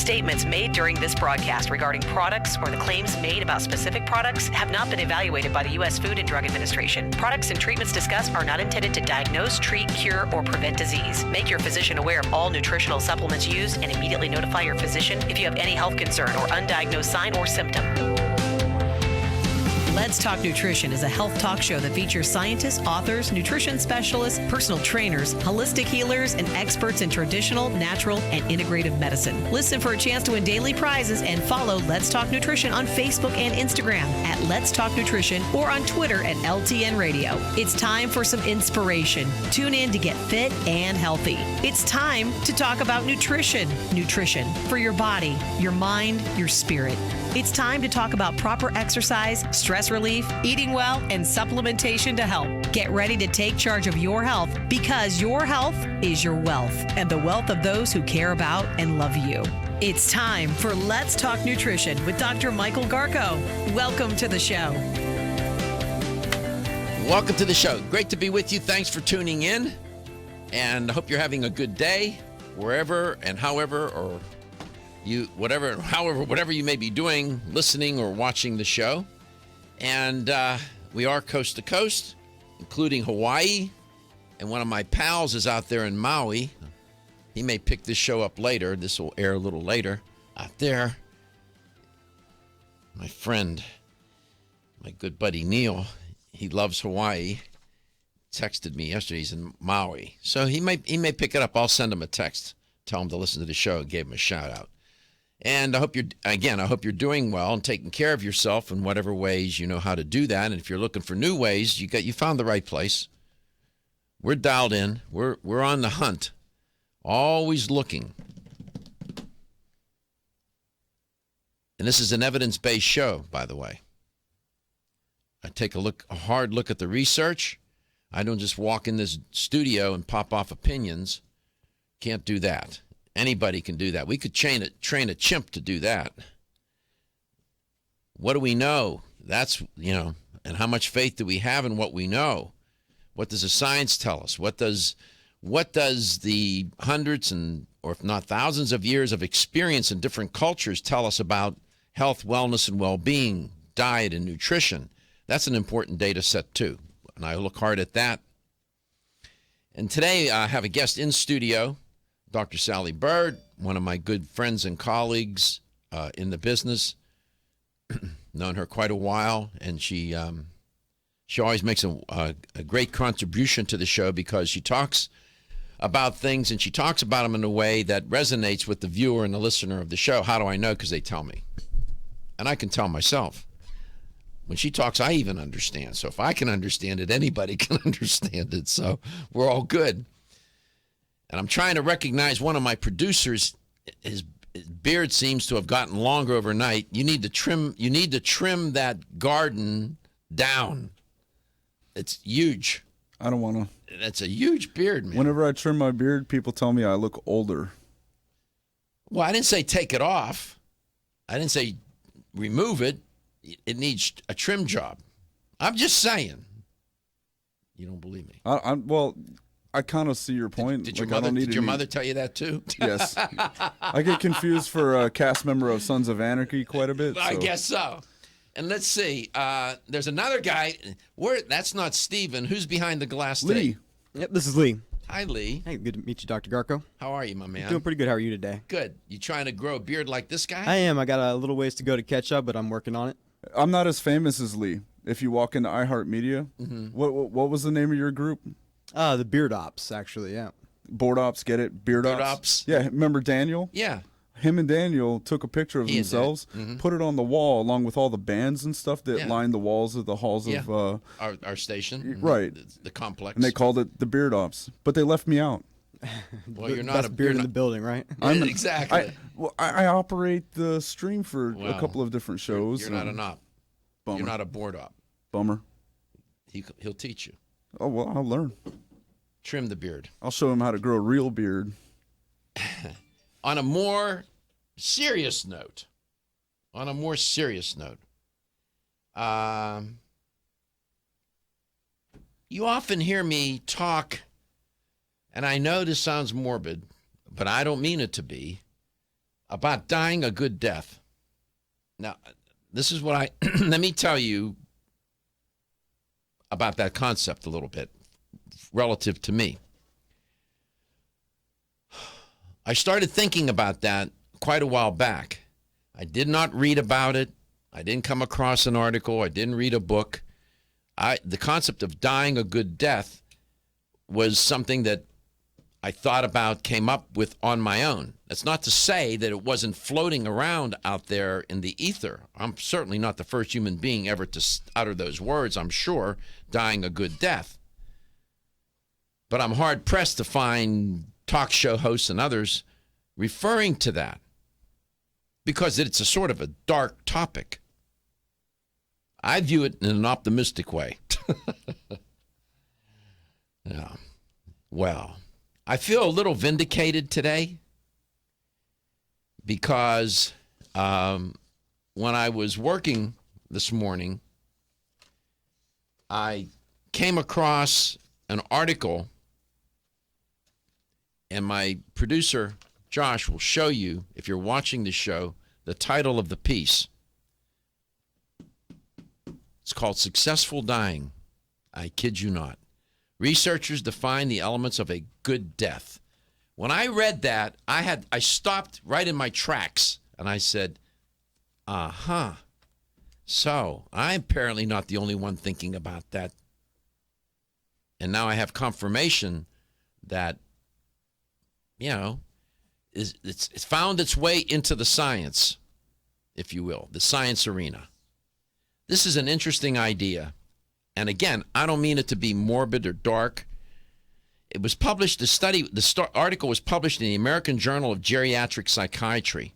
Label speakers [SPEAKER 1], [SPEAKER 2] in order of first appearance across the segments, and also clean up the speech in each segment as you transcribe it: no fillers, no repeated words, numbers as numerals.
[SPEAKER 1] Statements made during this broadcast regarding products or the claims made about specific products have not been evaluated by the U.S. Food and Drug Administration. Products and treatments discussed are not intended to diagnose, treat, cure, or prevent disease. Make your physician aware of all nutritional supplements used and immediately notify your physician if you have any health concern or undiagnosed sign or symptom. Let's Talk Nutrition is a health talk show that features scientists, authors, nutrition specialists, personal trainers, holistic healers, and experts in traditional, natural, and integrative medicine. Listen for a chance to win daily prizes and follow Let's Talk Nutrition on Facebook and Instagram at Let's Talk Nutrition or on Twitter at LTN Radio. It's time for some inspiration. Tune in to get fit and healthy. It's time to talk about nutrition. Nutrition for your body, your mind, your spirit. It's time to talk about proper exercise, stress relief, eating well, and supplementation to help. Get ready to take charge of your health because your health is your wealth and the wealth of those who care about and love you. It's time for Let's Talk Nutrition with Dr. Michael Garko. Welcome to the show.
[SPEAKER 2] Welcome to the show. Great to be with you. Thanks for tuning in. And I hope you're having a good day wherever and however or whatever you may be doing, listening or watching the show. And we are coast to coast, including Hawaii. And one of my pals is out there in Maui. He may pick this show up later. This will air a little later. Out there, my friend, my good buddy Neil, he loves Hawaii. Texted me yesterday. He's in Maui. So he may pick it up. I'll send him a text. Tell him to listen to the show and give him a shout out. And I hope you're doing well and taking care of yourself in whatever ways you know how to do that. And if you're looking for new ways, you found the right place. We're dialed in. We're on the hunt. Always looking. And this is an evidence-based show, by the way. I take a hard look at the research. I don't just walk in this studio and pop off opinions. Can't do that. Anybody can do that. We could train a chimp to do that. What do we know? That's, and how much faith do we have in what we know? What does the science tell us? What does the hundreds or if not thousands of years of experience in different cultures tell us about health, wellness, and well-being, diet, and nutrition? That's an important data set, too. And I look hard at that. And today I have a guest in studio, Dr. Sally Byrd, one of my good friends and colleagues in the business. Known her quite a while, and she always makes a great contribution to the show because she talks about things, and she talks about them in a way that resonates with the viewer and the listener of the show. How do I know? Because they tell me. And I can tell myself. When she talks, I even understand. So if I can understand it, anybody can understand it. So we're all good. And I'm trying to recognize one of my producers. His beard seems to have gotten longer overnight. You need to trim that garden down. It's huge.
[SPEAKER 3] I don't want to.
[SPEAKER 2] That's a huge beard, man.
[SPEAKER 3] Whenever I trim my beard, people tell me I look older.
[SPEAKER 2] Well, I didn't say take it off. I didn't say remove it. It needs a trim job. I'm just saying. You don't believe me.
[SPEAKER 3] I kind of see your point.
[SPEAKER 2] Did your mother tell you that too?
[SPEAKER 3] Yes. I get confused for a cast member of Sons of Anarchy quite a bit. So.
[SPEAKER 2] I guess so. And let's see. There's another guy. That's not Steven. Who's behind the glass today?
[SPEAKER 3] Lee.
[SPEAKER 4] Yep, this is Lee.
[SPEAKER 2] Hi, Lee.
[SPEAKER 4] Hey, good to meet you, Dr. Garko.
[SPEAKER 2] How are you, my man?
[SPEAKER 4] Doing pretty good. How are you today?
[SPEAKER 2] Good. You trying to grow a beard like this guy?
[SPEAKER 4] I am. I got a little ways to go to catch up, but I'm working on it.
[SPEAKER 3] I'm not as famous as Lee. If you walk into iHeartMedia, what was the name of your group?
[SPEAKER 4] The Beard Ops, actually, yeah.
[SPEAKER 3] Board Ops, get it? Beard Ops? Yeah, remember Daniel?
[SPEAKER 2] Yeah.
[SPEAKER 3] Him and Daniel took a picture of themselves, put it on the wall along with all the bands and stuff that lined the walls of the halls of
[SPEAKER 2] our station.
[SPEAKER 3] Right.
[SPEAKER 2] The complex.
[SPEAKER 3] And they called it the Beard Ops. But they left me out.
[SPEAKER 2] Well, you're not
[SPEAKER 4] best beard in the building, right?
[SPEAKER 2] Exactly.
[SPEAKER 3] I operate the stream for a couple of different shows.
[SPEAKER 2] You're not an op.
[SPEAKER 3] Bummer.
[SPEAKER 2] You're not a board op.
[SPEAKER 3] Bummer.
[SPEAKER 2] He'll teach you.
[SPEAKER 3] Oh, well, I'll learn.
[SPEAKER 2] Trim the beard.
[SPEAKER 3] I'll show him how to grow a real beard.
[SPEAKER 2] On a more serious note, you often hear me talk, and I know this sounds morbid, but I don't mean it to be, about dying a good death. Now, this is what let me tell you about that concept a little bit relative to me. I started thinking about that quite a while back. I did not read about it. I didn't come across an article. I didn't read a book. The concept of dying a good death was something that I thought about, came up with on my own. That's not to say that it wasn't floating around out there in the ether. I'm certainly not the first human being ever to utter those words, I'm sure, dying a good death. But I'm hard-pressed to find talk show hosts and others referring to that because it's a sort of a dark topic. I view it in an optimistic way. Yeah. Well, I feel a little vindicated today because when I was working this morning, I came across an article, and my producer, Josh, will show you, if you're watching the show, the title of the piece. It's called Successful Dying. I kid you not. Researchers define the elements of a good death. When I read that, I stopped right in my tracks, and I said, so I'm apparently not the only one thinking about that. And now I have confirmation that, it's found its way into the science, if you will, the science arena. This is an interesting idea. And again, I don't mean it to be morbid or dark. It was published, the article was published in the American Journal of Geriatric Psychiatry.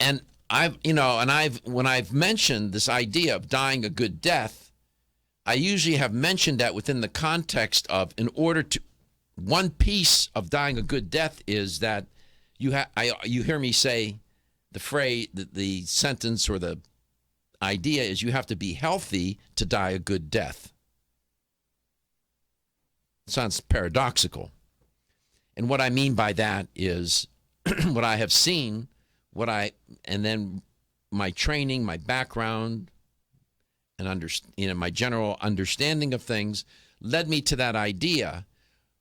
[SPEAKER 2] And when I've mentioned this idea of dying a good death, I usually have mentioned that within the context of, one piece of dying a good death is that you hear me say the phrase, the sentence or the idea is you have to be healthy to die a good death. It sounds paradoxical. And what I mean by that is what I have seen, and then my training, my background, and my general understanding of things led me to that idea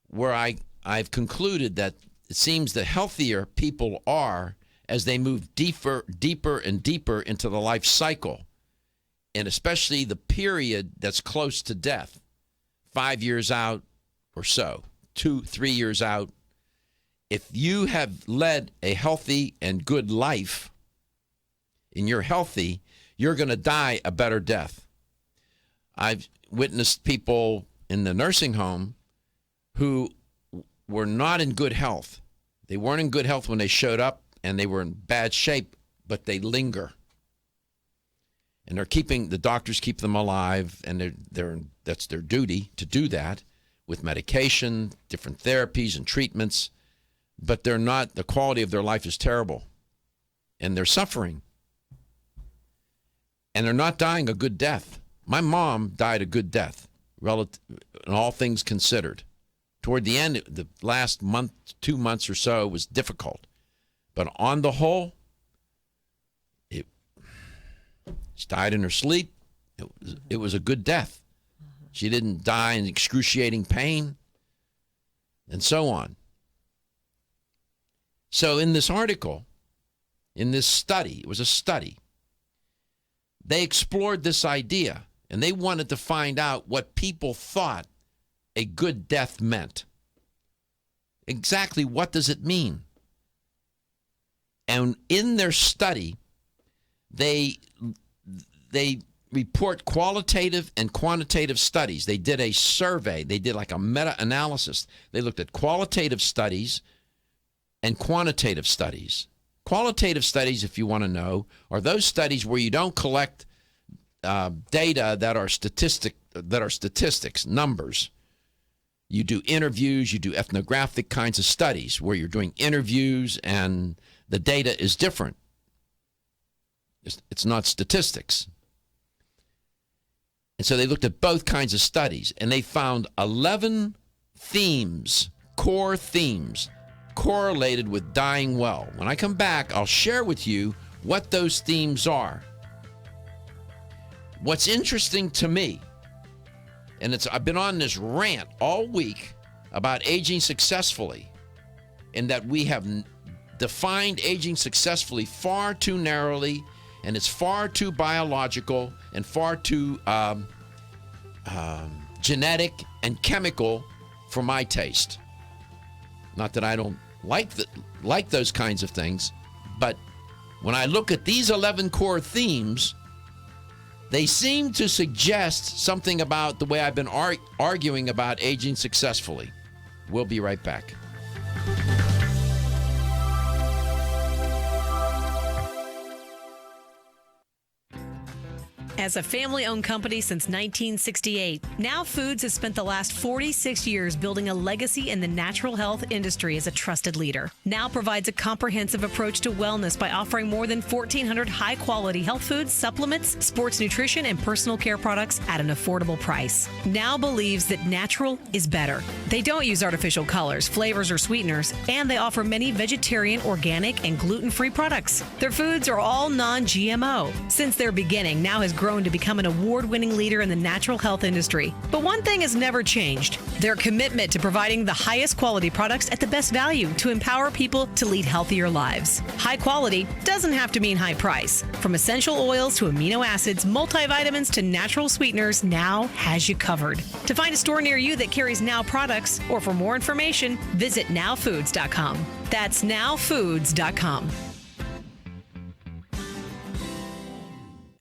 [SPEAKER 2] where I've concluded that it seems the healthier people are as they move deeper and deeper into the life cycle, and especially the period that's close to death, 5 years out or so, 2-3 years out. If you have led a healthy and good life and you're healthy, you're going to die a better death. I've witnessed people in the nursing home who were not in good health. They weren't in good health when they showed up, and they were in bad shape, but they linger. And the doctors keep them alive, and that's their duty to do that with medication, different therapies and treatments, but the quality of their life is terrible, and they're suffering. And they're not dying a good death. My mom died a good death, relative, in all things considered. Toward the end, the last month, 2 months or so was difficult. But on the whole, she died in her sleep. It was a good death. She didn't die in excruciating pain, and so on. So in this article, in this study, it was a study, they explored this idea, and they wanted to find out what people thought a good death meant. Exactly what does it mean? And in their study, they report qualitative and quantitative studies. They did a survey. They did like a meta-analysis. They looked at qualitative studies and quantitative studies. Qualitative studies, if you want to know, are those studies where you don't collect data that are statistics, numbers. You do interviews, you do ethnographic kinds of studies where you're doing interviews and the data is different. It's not statistics. And so they looked at both kinds of studies, and they found 11 themes, core themes, correlated with dying well. When I come back, I'll share with you what those themes are. What's interesting to me, and I've been on this rant all week about aging successfully, and that we have defined aging successfully far too narrowly, and it's far too biological and far too genetic and chemical for my taste. Not that I don't like those kinds of things, but when I look at these 11 core themes, they seem to suggest something about the way I've been arguing about aging successfully. We'll be right back.
[SPEAKER 1] As a family-owned company since 1968, Now Foods has spent the last 46 years building a legacy in the natural health industry as a trusted leader. Now provides a comprehensive approach to wellness by offering more than 1,400 high-quality health foods, supplements, sports nutrition, and personal care products at an affordable price. Now believes that natural is better. They don't use artificial colors, flavors, or sweeteners, and they offer many vegetarian, organic, and gluten-free products. Their foods are all non-GMO. Since their beginning, Now has grown to become an award-winning leader in the natural health industry. But one thing has never changed: their commitment to providing the highest quality products at the best value to empower people to lead healthier lives. High quality doesn't have to mean high price. From essential oils to amino acids, multivitamins to natural sweeteners, Now has you covered. To find a store near you that carries Now products, or for more information, visit nowfoods.com. That's nowfoods.com.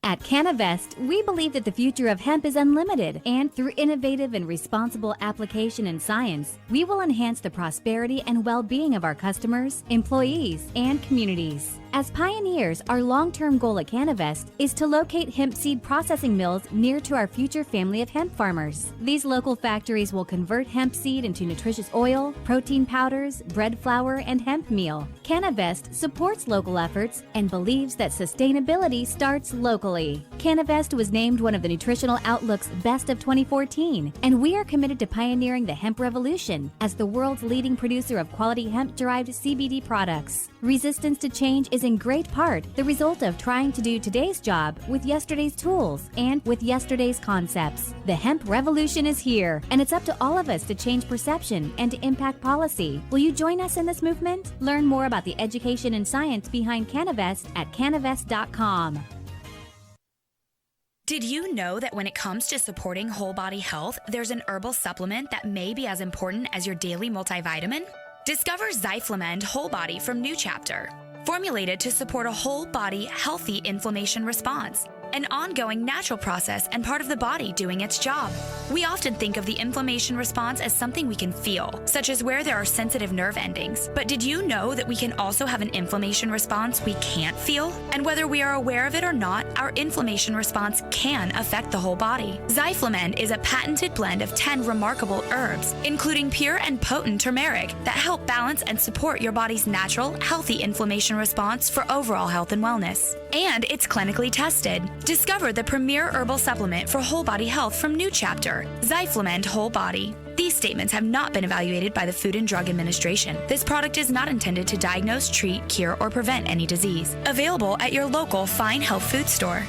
[SPEAKER 5] At Canavest, we believe that the future of hemp is unlimited, and through innovative and responsible application and science, we will enhance the prosperity and well-being of our customers, employees, and communities. As pioneers, our long-term goal at Canavest is to locate hemp seed processing mills near to our future family of hemp farmers. These local factories will convert hemp seed into nutritious oil, protein powders, bread flour, and hemp meal. Canavest supports local efforts and believes that sustainability starts locally. Canavest was named one of the Nutritional Outlook's Best of 2014, and we are committed to pioneering the hemp revolution as the world's leading producer of quality hemp-derived CBD products. Resistance to change is in great part the result of trying to do today's job with yesterday's tools and with yesterday's concepts. The hemp revolution is here, and it's up to all of us to change perception and to impact policy. Will you join us in this movement? Learn more about the education and science behind Canavest at canavest.com.
[SPEAKER 6] Did you know that when it comes to supporting whole body health, there's an herbal supplement that may be as important as your daily multivitamin? Discover Zyflamend Whole Body from New Chapter. Formulated to support a whole body, healthy inflammation response, an ongoing natural process and part of the body doing its job. We often think of the inflammation response as something we can feel, such as where there are sensitive nerve endings. But did you know that we can also have an inflammation response we can't feel? And whether we are aware of it or not, our inflammation response can affect the whole body. Zyflamend is a patented blend of 10 remarkable herbs, including pure and potent turmeric, that help balance and support your body's natural, healthy inflammation response for overall health and wellness. And it's clinically tested. Discover the premier herbal supplement for whole body health from New Chapter, Zyflamend Whole Body. These statements have not been evaluated by the Food and Drug Administration. This product is not intended to diagnose, treat, cure, or prevent any disease. Available at your local fine health food store.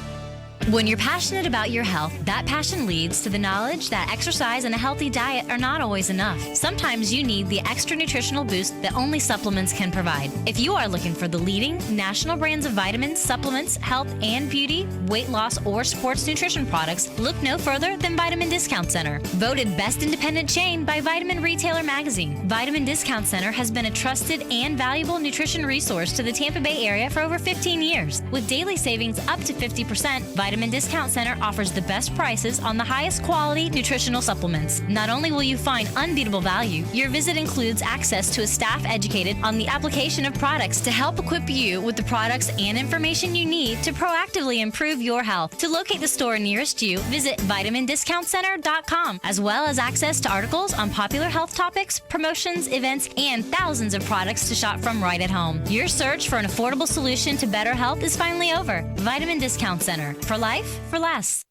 [SPEAKER 7] When you're passionate about your health, that passion leads to the knowledge that exercise and a healthy diet are not always enough. Sometimes you need the extra nutritional boost that only supplements can provide. If you are looking for the leading national brands of vitamins, supplements, health and beauty, weight loss, or sports nutrition products, look no further than Vitamin Discount Center. Voted Best Independent Chain by Vitamin Retailer Magazine, Vitamin Discount Center has been a trusted and valuable nutrition resource to the Tampa Bay area for over 15 years. With daily savings up to 50%, Vitamin Discount Center offers the best prices on the highest quality nutritional supplements. Not only will you find unbeatable value, your visit includes access to a staff educated on the application of products to help equip you with the products and information you need to proactively improve your health. To locate the store nearest you, visit vitamindiscountcenter.com, as well as access to articles on popular health topics, promotions, events, and thousands of products to shop from right at home. Your search for an affordable solution to better health is finally over. Vitamin Discount Center. For life, for less.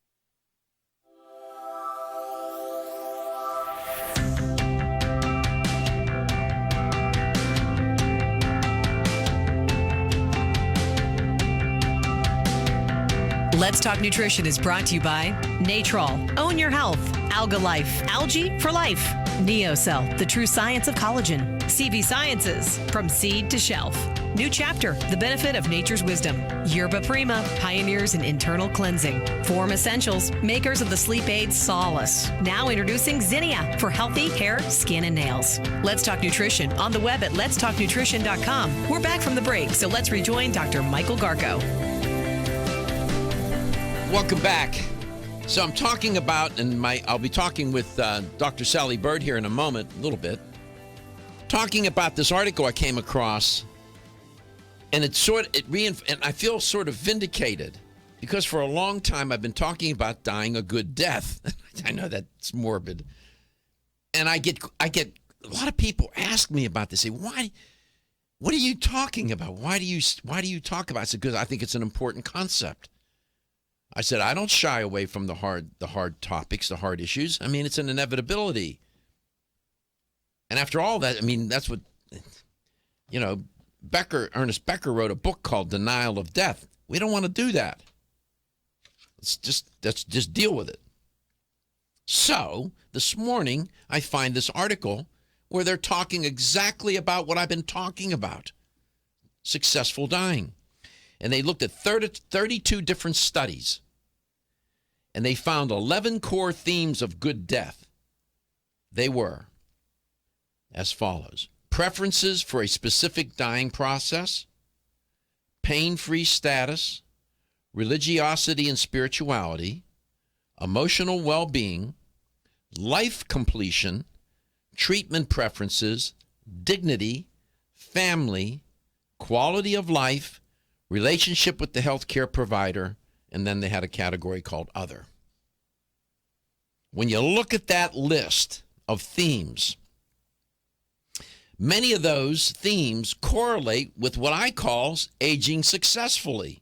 [SPEAKER 1] Let's Talk Nutrition is brought to you by Natrol, Own Your Health, Alga Life, Algae for Life, NeoCell, the true science of collagen, CV Sciences, from seed to shelf, New Chapter, the benefit of nature's wisdom, Yerba Prima, pioneers in internal cleansing, Form Essentials, makers of the sleep aid Solace, now introducing Zinnia for healthy hair, skin, and nails. Let's Talk Nutrition on the web at letstalknutrition.com. We're back from the break, so let's rejoin Dr. Michael Garko.
[SPEAKER 2] Welcome back. So I'm talking about, and I'll be talking with Dr. Sally Byrd here in a moment, a little bit, talking about this article I came across, and and I feel sort of vindicated because for a long time I've been talking about dying a good death. I know that's morbid, and I get a lot of people ask me about this. Say, why? What are you talking about? Why do you talk about it? I said, because I think it's an important concept. I said, I don't shy away from the hard topics, the hard issues. I mean, it's an inevitability. And after all that, I mean, that's what, Ernest Becker wrote a book called Denial of Death. We don't want to do that. Let's just deal with it. So this morning, I find this article where they're talking exactly about what I've been talking about, successful dying. And they looked at 32 different studies, and they found 11 core themes of good death. They were as follows: preferences for a specific dying process, pain-free status, religiosity and spirituality, emotional well-being, life completion, treatment preferences, dignity, family, quality of life, relationship with the healthcare provider, and then they had a category called other. When you look at that list of themes, many of those themes correlate with what I call aging successfully: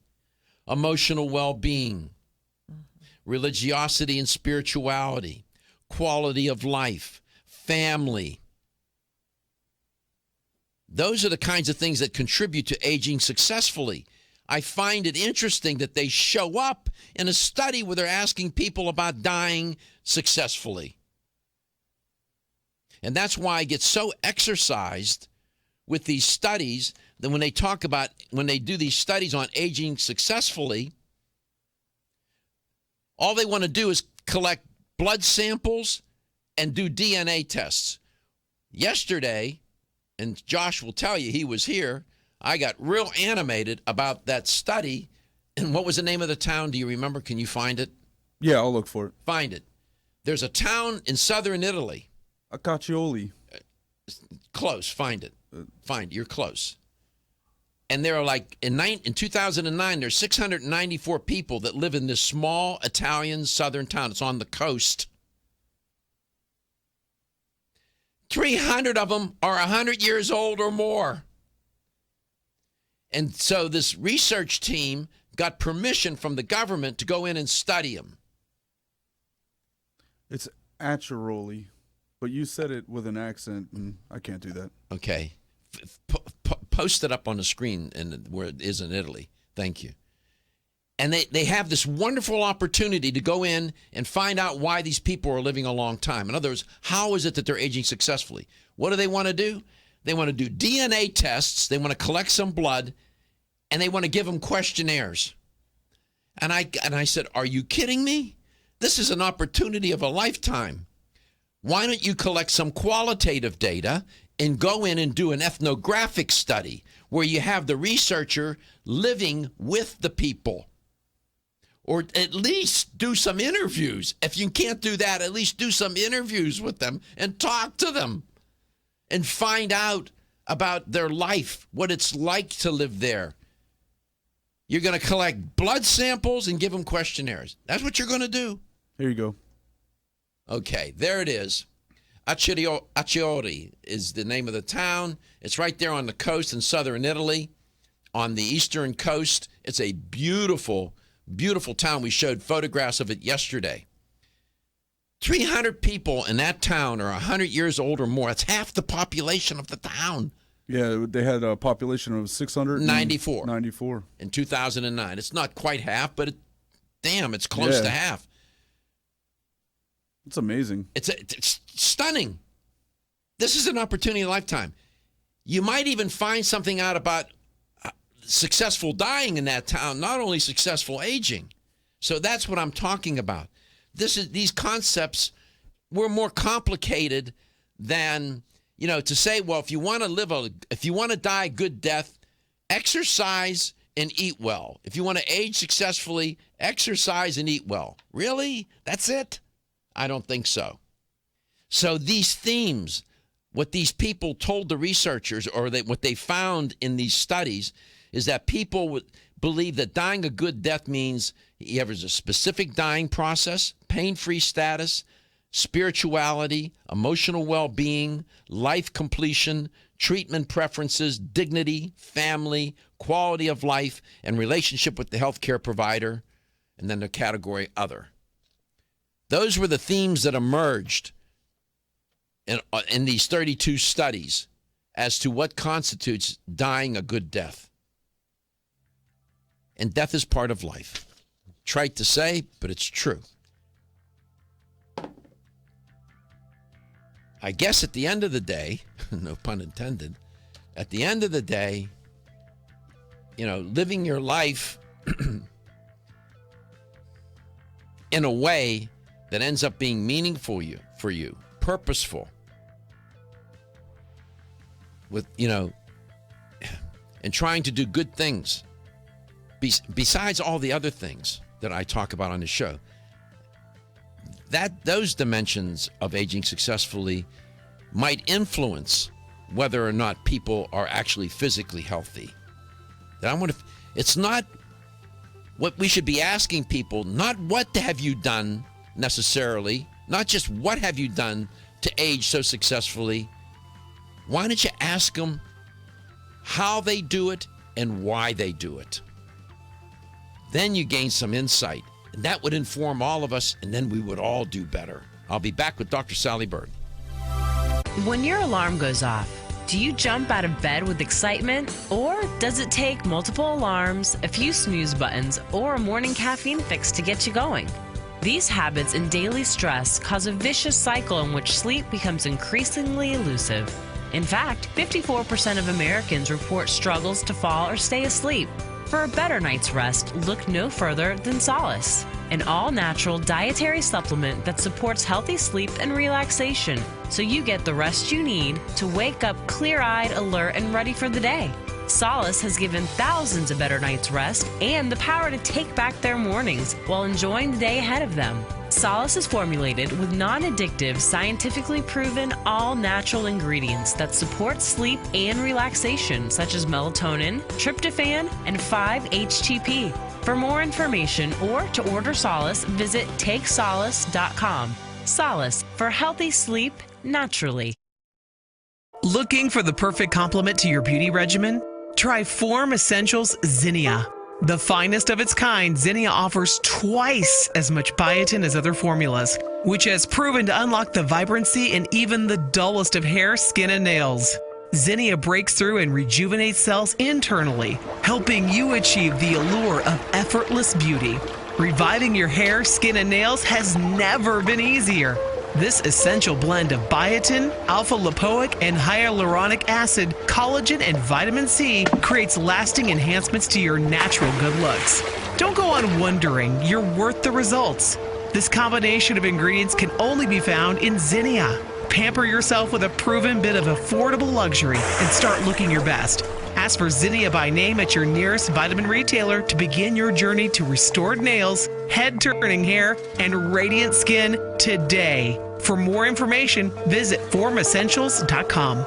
[SPEAKER 2] emotional well-being, religiosity and spirituality, quality of life, family. Those are the kinds of things that contribute to aging successfully. I find it interesting that they show up in a study where they're asking people about dying successfully. And that's why I get so exercised with these studies that when they do these studies on aging successfully, all they want to do is collect blood samples and do DNA tests. Yesterday, and Josh will tell you, he was here, I got real animated about that study. And what was the name of the town? Do you remember? Can you find it?
[SPEAKER 3] Yeah, I'll look for it.
[SPEAKER 2] Find it. There's a town in southern Italy.
[SPEAKER 3] Acciaioli.
[SPEAKER 2] Close. Find it. You're close. And there are in 2009, there's 694 people that live in this small Italian southern town. It's on the coast. 300 of them are 100 years old or more. And so this research team got permission from the government to go in and study them. It's
[SPEAKER 3] Acciaioli, but you said it with an accent, and I can't do that.
[SPEAKER 2] Okay. Post it up on the screen and where it is in Italy. Thank you. And they have this wonderful opportunity to go in and find out why these people are living a long time. In other words, how is it that they're aging successfully? What do they want to do? They want to do DNA tests. They want to collect some blood, and they want to give them questionnaires. And I said, are you kidding me? This is an opportunity of a lifetime. Why don't you collect some qualitative data and go in and do an ethnographic study where you have the researcher living with the people? Or at least do some interviews. If you can't do that, at least do some interviews with them and talk to them and find out about their life, what it's like to live there. You're going to collect blood samples and give them questionnaires. That's what you're going to do.
[SPEAKER 3] Here you go.
[SPEAKER 2] Okay, there it is. Acciaioli is the name of the town. It's right there on the coast in southern Italy, on the eastern coast. It's a beautiful, beautiful town. We showed photographs of it yesterday. 300 people in that town are 100 years old or more. That's half the population of the town.
[SPEAKER 3] Yeah, they had a population of 694
[SPEAKER 2] in 2009. It's not quite half, but damn, it's close to half.
[SPEAKER 3] It's amazing.
[SPEAKER 2] It's stunning. This is an opportunity of a lifetime. You might even find something out about successful dying in that town, not only successful aging. So that's what I'm talking about. These concepts were more complicated than, to say, well, if you want to die a good death, exercise and eat well. If you want to age successfully, exercise and eat well. Really? That's it? I don't think so. So these themes, what these people told the researchers, or what they found in these studies, is that people would believe that dying a good death means you have a specific dying process, pain-free status, spirituality, emotional well-being, life completion, treatment preferences, dignity, family, quality of life, and relationship with the healthcare provider, and then the category other. Those were the themes that emerged in these 32 studies as to what constitutes dying a good death. And death is part of life. Trite to say, but it's true. I guess at the end of the day, no pun intended, at the end of the day, living your life in a way that ends up being meaningful for you, purposeful, with, and trying to do good things, besides all the other things that I talk about on the show. Those dimensions of aging successfully might influence whether or not people are actually physically healthy. It's not what we should be asking people, not what have you done necessarily, not just what have you done to age so successfully. Why don't you ask them how they do it and why they do it? Then you gain some insight, and that would inform all of us, and then we would all do better. I'll be back with Dr. Sally Byrd.
[SPEAKER 8] When your alarm goes off, do you jump out of bed with excitement? Or does it take multiple alarms, a few snooze buttons, or a morning caffeine fix to get you going? These habits and daily stress cause a vicious cycle in which sleep becomes increasingly elusive. In fact, 54% of Americans report struggles to fall or stay asleep. For a better night's rest, look no further than Solace, an all-natural dietary supplement that supports healthy sleep and relaxation, so you get the rest you need to wake up clear-eyed, alert, and ready for the day. Solace has given thousands a better night's rest and the power to take back their mornings while enjoying the day ahead of them. Solace is formulated with non-addictive, scientifically proven, all-natural ingredients that support sleep and relaxation, such as melatonin, tryptophan, and 5-HTP. For more information or to order Solace, visit takesolace.com. Solace, for healthy sleep naturally.
[SPEAKER 9] Looking for the perfect complement to your beauty regimen? Try Form Essentials Zinnia. The finest of its kind, Zinnia offers twice as much biotin as other formulas, which has proven to unlock the vibrancy in even the dullest of hair, skin, and nails. Zinnia breaks through and rejuvenates cells internally, helping you achieve the allure of effortless beauty. Reviving your hair, skin, and nails has never been easier. This essential blend of biotin, alpha-lipoic, and hyaluronic acid, collagen, and vitamin C creates lasting enhancements to your natural good looks. Don't go on wondering, you're worth the results. This combination of ingredients can only be found in Zinnia. Pamper yourself with a proven bit of affordable luxury and start looking your best. Ask for Zinnia by name at your nearest vitamin retailer to begin your journey to restored nails, head-turning hair, and radiant skin today. For more information, visit formessentials.com.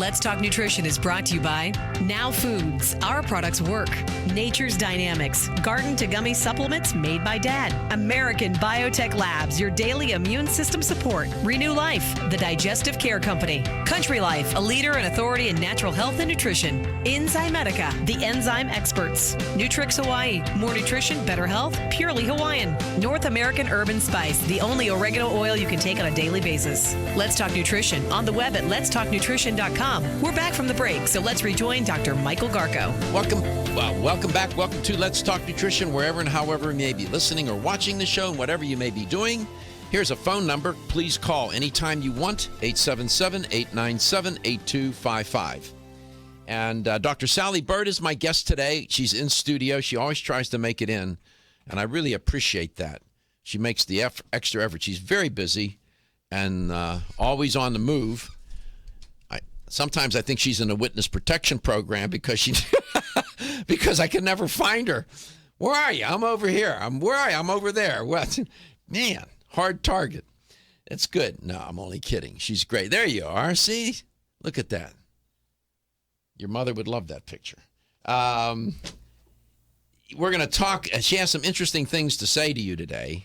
[SPEAKER 1] Let's Talk Nutrition is brought to you by Now Foods. Our products work. Nature's Dynamics. Garden to Gummy supplements made by Dad. American Biotech Labs, your daily immune system support. Renew Life, the digestive care company. Country Life, a leader and authority in natural health and nutrition. Enzymedica, the enzyme experts. Nutrix Hawaii, more nutrition, better health, purely Hawaiian. North American Urban Spice, the only oregano oil you can take on a daily basis. Let's Talk Nutrition on the web at letstalknutrition.com. We're back from the break, so let's rejoin Dr. Michael Garko.
[SPEAKER 2] Welcome back. Welcome to Let's Talk Nutrition, wherever and however you may be listening or watching the show, and whatever you may be doing. Here's a phone number. Please call anytime you want, 877-897-8255. And Dr. Sally Byrd is my guest today. She's in studio. She always tries to make it in, and I really appreciate that. She makes the extra effort. She's very busy and always on the move. Sometimes I think she's in a witness protection program because because I can never find her. Where are you? I'm over here. Where are you? I'm over there. What? Man, hard target. It's good. No, I'm only kidding. She's great. There you are. See? Look at that. Your mother would love that picture. We're going to talk. She has some interesting things to say to you today.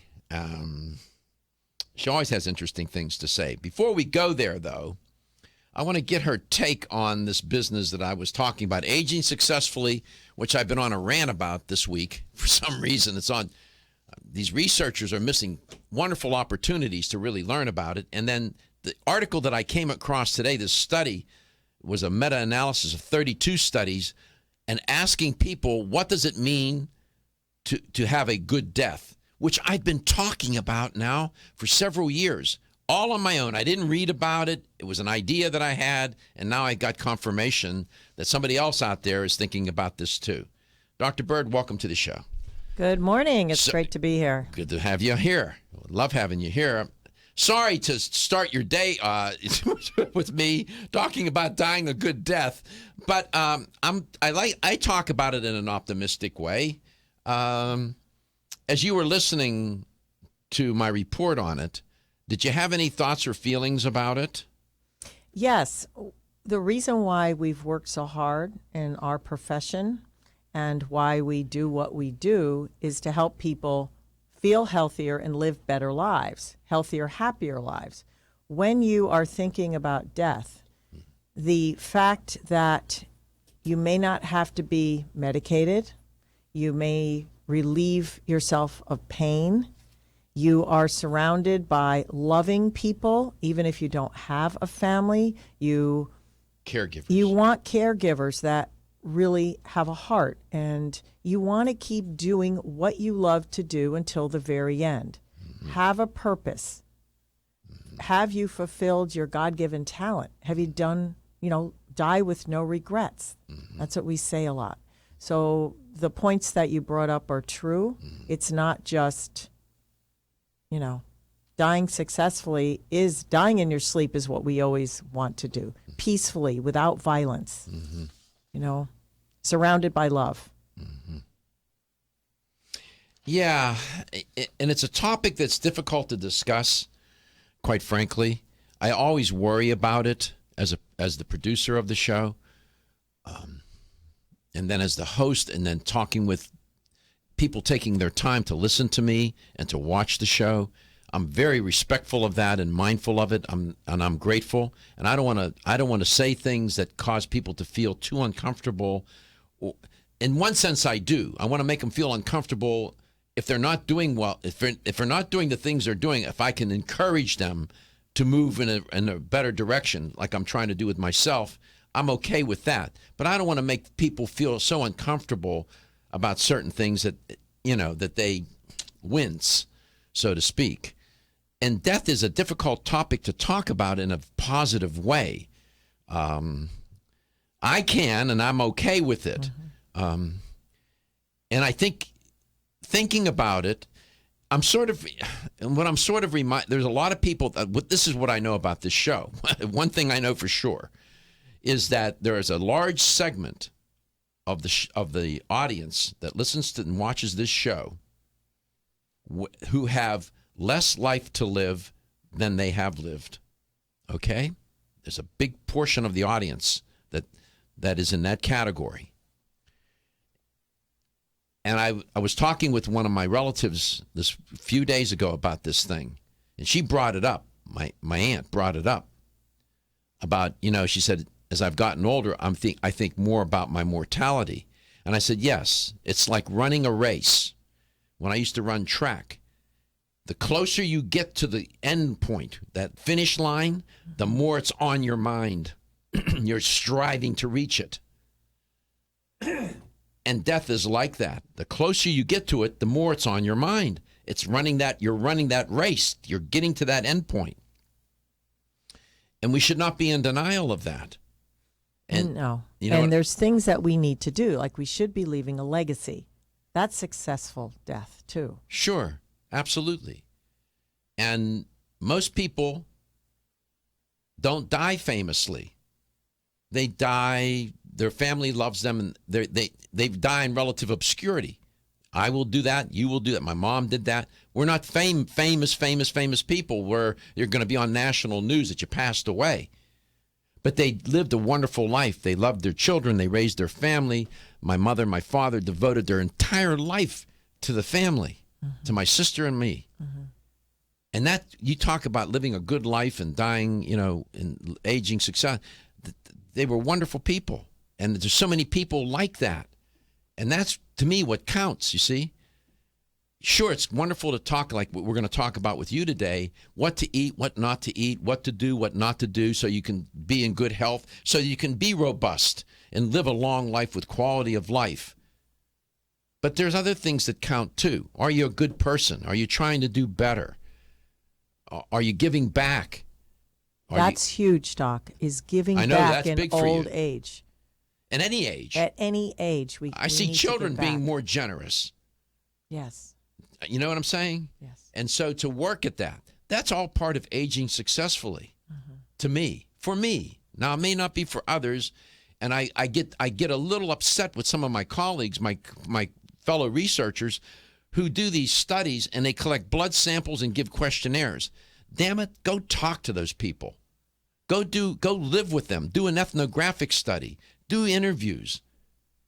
[SPEAKER 2] She always has interesting things to say. Before we go there, though, I want to get her take on this business that I was talking about, aging successfully, which I've been on a rant about this week. For some reason, it's on. These researchers are missing wonderful opportunities to really learn about it. And then the article that I came across today, this study, was a meta-analysis of 32 studies and asking people, what does it mean to have a good death, which I've been talking about now for several years. All on my own. I didn't read about it. It was an idea that I had, and now I got confirmation that somebody else out there is thinking about this too. Dr. Byrd, welcome to the show.
[SPEAKER 10] Good morning. It's great to be here.
[SPEAKER 2] Good to have you here. Love having you here. Sorry to start your day with me talking about dying a good death, but I talk about it in an optimistic way. As you were listening to my report on it, did you have any thoughts or feelings about it?
[SPEAKER 10] Yes. The reason why we've worked so hard in our profession and why we do what we do is to help people feel healthier and live better lives, healthier, happier lives. When you are thinking about death, the fact that you may not have to be medicated, you may relieve yourself of pain, you are surrounded by loving people, even if you don't have a family.
[SPEAKER 2] Caregivers.
[SPEAKER 10] You want caregivers that really have a heart, and you want to keep doing what you love to do until the very end. Mm-hmm. Have a purpose. Mm-hmm. Have you fulfilled your God-given talent? Have you done, die with no regrets? Mm-hmm. That's what we say a lot. So the points that you brought up are true. Mm-hmm. It's not just... dying successfully is dying in your sleep is what we always want to do, peacefully, without violence, surrounded by love.
[SPEAKER 2] Mm-hmm. Yeah, and it's a topic that's difficult to discuss, quite frankly. I always worry about it as the producer of the show, and then as the host, and then talking with people taking their time to listen to me and to watch the show. I'm very respectful of that and mindful of it. I'm grateful, and I don't want to say things that cause people to feel too uncomfortable. In one sense, I do. I want to make them feel uncomfortable if they're not doing well. If they're not doing the things they're doing, if I can encourage them to move in a better direction, like I'm trying to do with myself, I'm okay with that. But I don't want to make people feel so uncomfortable about certain things that that they wince, so to speak. And death is a difficult topic to talk about in a positive way. I can, and I'm okay with it. Mm-hmm. And I think thinking about it, there's a lot of people, this is what I know about this show. One thing I know for sure is that there is a large segment of the audience that listens to and watches this show who have less life to live than they have lived. Okay? There's a big portion of the audience that is in that category. And I was talking with one of my relatives this few days ago about this thing, and she brought it up. My aunt brought it up about, she said, as I've gotten older, I think more about my mortality. And I said, yes, it's like running a race. When I used to run track, the closer you get to the end point, that finish line, the more it's on your mind. You're striving to reach it. And death is like that. The closer you get to it, the more it's on your mind. You're running that race. You're getting to that end point. And we should not be in denial of that. And,
[SPEAKER 10] no. And there's things that we need to do, like we should be leaving a legacy. That's successful death, too.
[SPEAKER 2] Sure, absolutely. And most people don't die famously. They die, their family loves them, and they die in relative obscurity. I will do that, you will do that. My mom did that. We're not famous people where you're going to be on national news that you passed away. But they lived a wonderful life. They loved their children. They raised their family. My mother and my father devoted their entire life to the family, to my sister and me. And that, you talk about living a good life and dying, and aging success. They were wonderful people. And there's so many people like that. And that's, to me, what counts, you see. Sure, it's wonderful to talk like what we're going to talk about with you today, what to eat, what not to eat, what to do, what not to do, so you can be in good health, so you can be robust and live a long life with quality of life. But there's other things that count too. Are you a good person? Are you trying to do better? Are you giving back?
[SPEAKER 10] That's huge, Doc, is giving back in old age.
[SPEAKER 2] At any age.
[SPEAKER 10] At any age.
[SPEAKER 2] I see children being more generous.
[SPEAKER 10] Yes.
[SPEAKER 2] You know what I'm saying?
[SPEAKER 10] Yes.
[SPEAKER 2] And so to work at that, that's all part of aging successfully, to me, for me. Now, it may not be for others, and I get a little upset with some of my colleagues, my fellow researchers, who do these studies, and they collect blood samples and give questionnaires. Damn it, go talk to those people. Go live with them. Do an ethnographic study. Do interviews.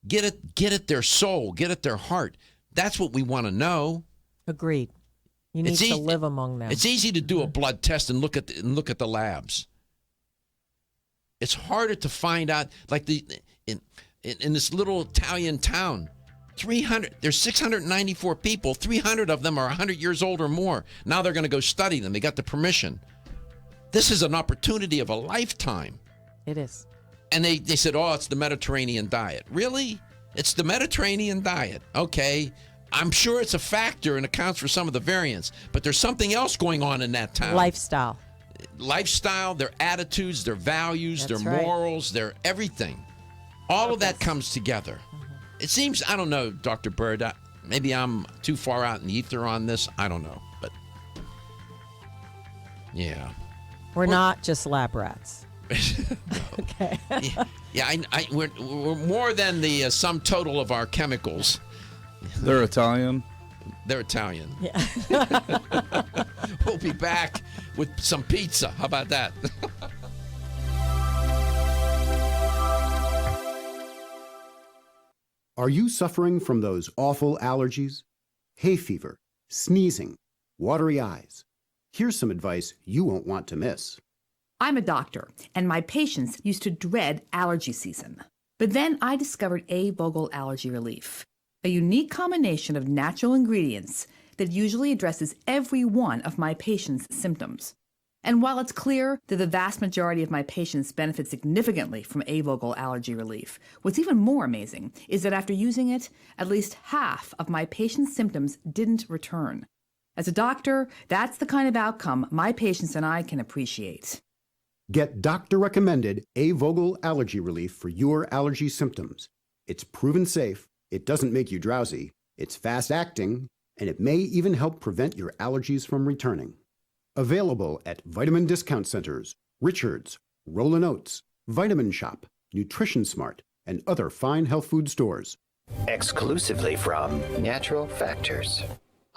[SPEAKER 2] Get at their soul. Get at their heart. That's what we want to know.
[SPEAKER 10] Agreed. You need to live among them.
[SPEAKER 2] It's easy to do a blood test and look at the labs. It's harder to find out, like in this little Italian town, there's 694 people. 300 of them are 100 years old or more. Now they're going to go study them. They got the permission. This is an opportunity of a lifetime.
[SPEAKER 10] It is.
[SPEAKER 2] And they said, oh, it's the Mediterranean diet. Really? It's the Mediterranean diet. Okay. I'm sure it's a factor and accounts for some of the variants, but there's something else going on in that town.
[SPEAKER 10] Lifestyle,
[SPEAKER 2] their attitudes, their values, their morals, their everything. All of that comes together. It seems, I don't know, Dr. Byrd, maybe I'm too far out in the ether on this. I don't know, but yeah.
[SPEAKER 10] We're not just lab rats.
[SPEAKER 2] Okay. We're more than the sum total of our chemicals.
[SPEAKER 3] They're Italian.
[SPEAKER 2] They're Italian.
[SPEAKER 10] Yeah.
[SPEAKER 2] We'll be back with some pizza. How about that?
[SPEAKER 11] Are you suffering from those awful allergies? Hay fever, sneezing, watery eyes. Here's some advice you won't want to miss.
[SPEAKER 12] I'm a doctor, and my patients used to dread allergy season. But then I discovered A-Vogel Allergy Relief, a unique combination of natural ingredients that usually addresses every one of my patients' symptoms. And while it's clear that the vast majority of my patients benefit significantly from A-Vogel Allergy Relief, what's even more amazing is that after using it, at least half of my patients' symptoms didn't return. As a doctor, that's the kind of outcome my patients and I can appreciate.
[SPEAKER 11] Get doctor-recommended A-Vogel Allergy Relief for your allergy symptoms. It's proven safe, it doesn't make you drowsy, it's fast-acting, and it may even help prevent your allergies from returning. Available at vitamin discount centers, Richards, Rollin' Oats, Vitamin Shop, Nutrition Smart, and other fine health food stores.
[SPEAKER 13] Exclusively from Natural Factors.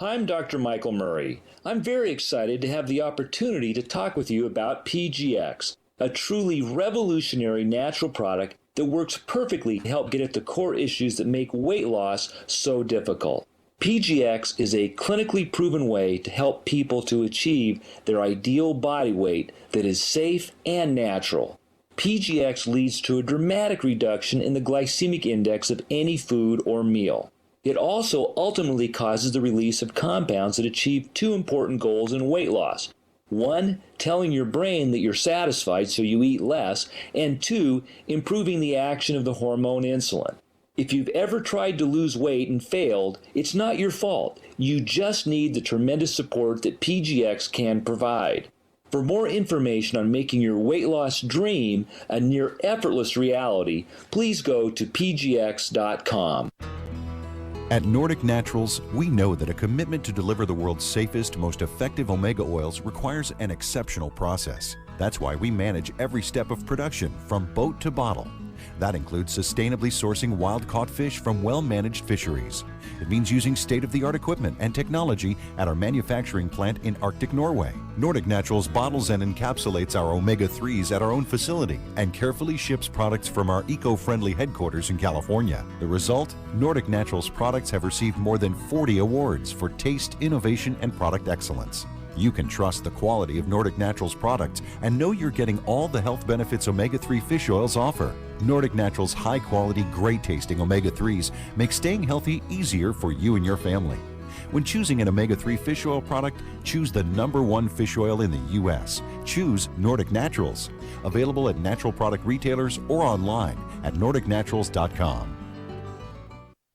[SPEAKER 14] I'm Dr. Michael Murray. I'm very excited to have the opportunity to talk with you about PGX, a truly revolutionary natural product that works perfectly to help get at the core issues that make weight loss so difficult. PGX is a clinically proven way to help people to achieve their ideal body weight that is safe and natural. PGX leads to a dramatic reduction in the glycemic index of any food or meal. It also ultimately causes the release of compounds that achieve two important goals in weight loss. One, telling your brain that you're satisfied so you eat less, and two, improving the action of the hormone insulin. If you've ever tried to lose weight and failed, it's not your fault. You just need the tremendous support that PGX can provide. For more information on making your weight loss dream a near effortless reality, please go to pgx.com.
[SPEAKER 15] At Nordic Naturals, we know that a commitment to deliver the world's safest, most effective omega oils requires an exceptional process. That's why we manage every step of production, from boat to bottle. That includes sustainably sourcing wild-caught fish from well-managed fisheries. It means using state-of-the-art equipment and technology at our manufacturing plant in Arctic Norway. Nordic Naturals bottles and encapsulates our omega-3s at our own facility and carefully ships products from our eco-friendly headquarters in California. The result? Nordic Naturals products have received more than 40 awards for taste, innovation, and product excellence. You can trust the quality of Nordic Naturals products and know you're getting all the health benefits omega-3 fish oils offer. Nordic Naturals' high-quality, great-tasting omega-3s make staying healthy easier for you and your family. When choosing an omega-3 fish oil product, choose the #1 fish oil in the U.S. Choose Nordic Naturals. Available at natural product retailers or online at nordicnaturals.com.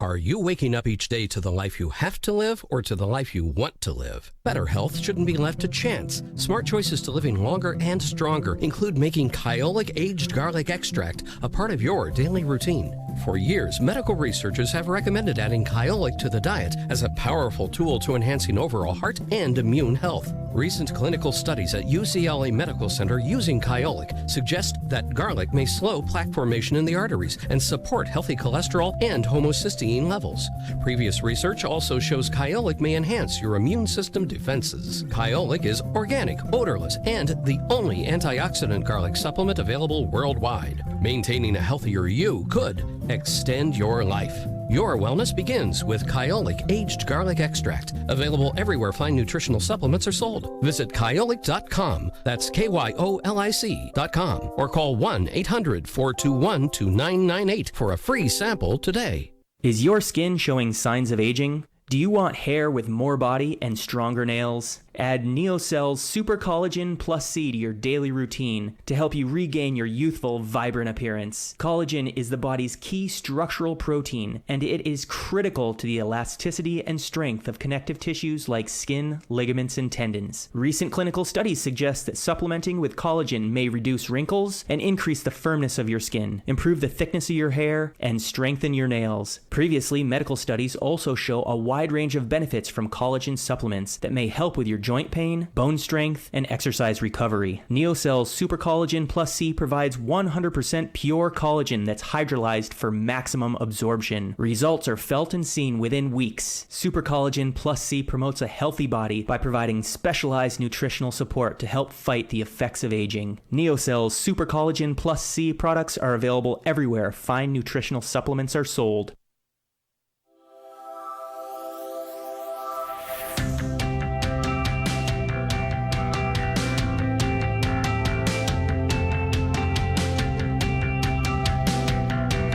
[SPEAKER 16] Are you waking up each day to the life you have to live or to the life you want to live? Better health shouldn't be left to chance. Smart choices to living longer and stronger include making Kyolic aged garlic extract a part of your daily routine. For years, medical researchers have recommended adding Kyolic to the diet as a powerful tool to enhancing overall heart and immune health. Recent clinical studies at UCLA Medical Center using Kyolic suggest that garlic may slow plaque formation in the arteries and support healthy cholesterol and homocysteine levels. Previous research also shows Kyolic may enhance your immune system defenses. Kyolic is organic, odorless, and the only antioxidant garlic supplement available worldwide. Maintaining a healthier you could extend your life. Your wellness begins with Kyolic aged garlic extract, available everywhere fine nutritional supplements are sold. Visit kyolic.com, that's KYOLIC.com, or call 1-800-421-2998 for a free sample today.
[SPEAKER 17] Is your skin showing signs of aging? Do you want hair with more body and stronger nails? Add Neocell's Super Collagen Plus C to your daily routine to help you regain your youthful, vibrant appearance. Collagen is the body's key structural protein, and it is critical to the elasticity and strength of connective tissues like skin, ligaments, and tendons. Recent clinical studies suggest that supplementing with collagen may reduce wrinkles and increase the firmness of your skin, improve the thickness of your hair, and strengthen your nails. Previously, medical studies also show a wide range of benefits from collagen supplements that may help with your joint pain, bone strength, and exercise recovery. Neocell's Super Collagen Plus C provides 100% pure collagen that's hydrolyzed for maximum absorption. Results are felt and seen within weeks. Super Collagen Plus C promotes a healthy body by providing specialized nutritional support to help fight the effects of aging. Neocell's Super Collagen Plus C products are available everywhere fine nutritional supplements are sold.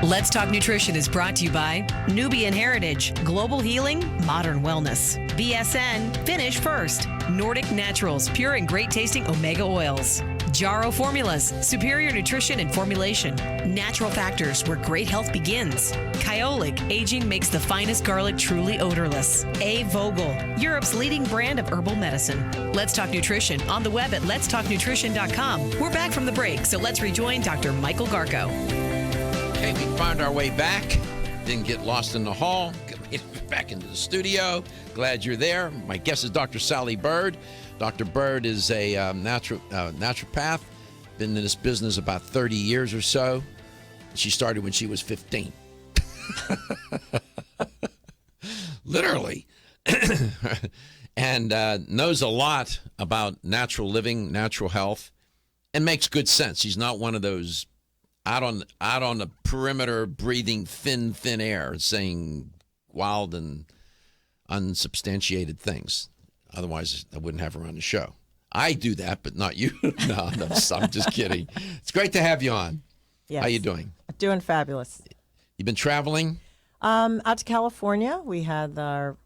[SPEAKER 1] Let's Talk Nutrition is brought to you by Nubian Heritage, Global Healing, Modern Wellness, BSN, Finish First, Nordic Naturals, pure and great tasting omega oils, Jarrow Formulas, superior nutrition and formulation, Natural Factors, where great health begins, Kyolic, aging makes the finest garlic truly odorless, A. Vogel, Europe's leading brand of herbal medicine. Let's Talk Nutrition on the web at letstalknutrition.com. We're back from the break, so let's rejoin Dr. Michael Garko.
[SPEAKER 2] Okay, we found our way back. Didn't get lost in the hall. Made it back into the studio. Glad you're there. My guest is Dr. Sally Byrd. Dr. Byrd is a naturopath. Been in this business about 30 years or so. She started when she was 15. Literally. And knows a lot about natural living, natural health. and makes good sense. He's not one of those out on the perimeter breathing thin air saying wild and unsubstantiated things. Otherwise, I wouldn't have her on the show. I do that, but not you. No, I'm just kidding. It's great to have you on.
[SPEAKER 10] Yes.
[SPEAKER 2] How you doing?
[SPEAKER 10] Doing fabulous.
[SPEAKER 2] You been traveling?
[SPEAKER 10] Out to California. We had our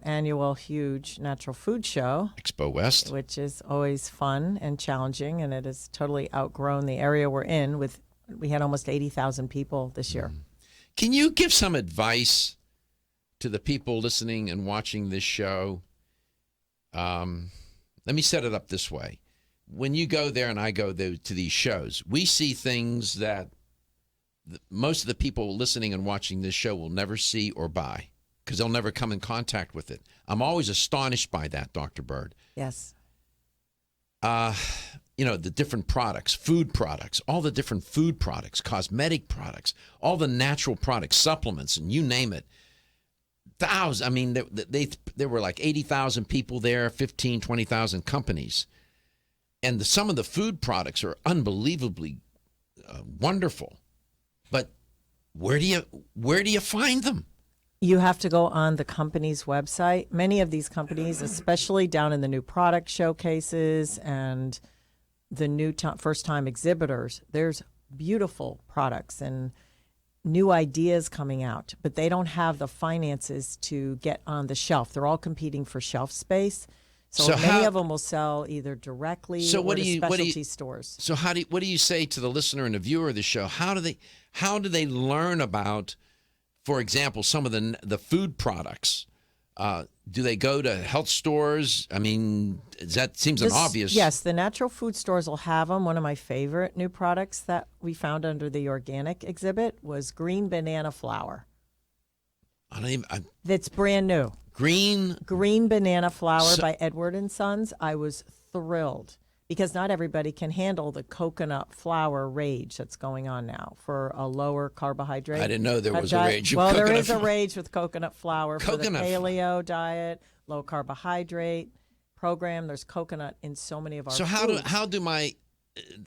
[SPEAKER 10] annual huge natural food show,
[SPEAKER 2] Expo West,
[SPEAKER 10] which is always fun and challenging, and it has totally outgrown the area we're in. We had almost 80,000 people this year.
[SPEAKER 2] Can you give some advice to the people listening and watching this show? Let me set it up this way. When you go there and I go there to these shows, we see things that most of the people listening and watching this show will never see or buy because they'll never come in contact with it. I'm always astonished by that, Dr. Byrd.
[SPEAKER 10] Yes.
[SPEAKER 2] The different products, food products, all the different food products, cosmetic products, all the natural products, supplements, and you name it. Thousands. I mean, there were like 80,000 people there, 15, 20,000 companies. And some of the food products are unbelievably wonderful. But where do you find them?
[SPEAKER 10] You have to go on the company's website. Many of these companies, especially down in the new product showcases and the new first-time exhibitors, there's beautiful products and new ideas coming out, but they don't have the finances to get on the shelf. They're all competing for shelf space. So many of them will sell either directly or to specialty stores. So
[SPEAKER 2] what do you say to the listener and the viewer of the show? How do they learn about, for example, some of the food products? Do they go to health stores? I mean, that seems an obvious.
[SPEAKER 10] Yes, the natural food stores will have them. One of my favorite new products that we found under the organic exhibit was green banana flour. That's brand new. Green banana flour by Edward and Sons. I was thrilled because not everybody can handle the coconut flour rage that's going on now for a lower carbohydrate.
[SPEAKER 2] I didn't know there was a rage.
[SPEAKER 10] Well, there is a rage with coconut flour for the paleo diet, low carbohydrate program. There's coconut in so many of our foods.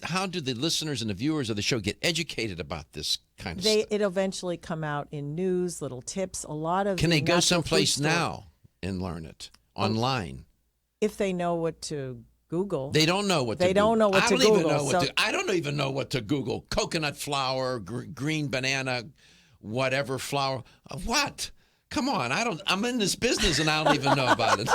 [SPEAKER 2] How do the listeners and the viewers of the show get educated about this kind of stuff?
[SPEAKER 10] It'll eventually come out in news, little tips. A lot of
[SPEAKER 2] Can they go someplace now and learn it online?
[SPEAKER 10] If they know what to Google.
[SPEAKER 2] They don't know what to Google.
[SPEAKER 10] They don't know what to Google.
[SPEAKER 2] I don't even know what to Google. Coconut flour, green banana, whatever flour. What? Come on, I'm in this business and I don't even know about it.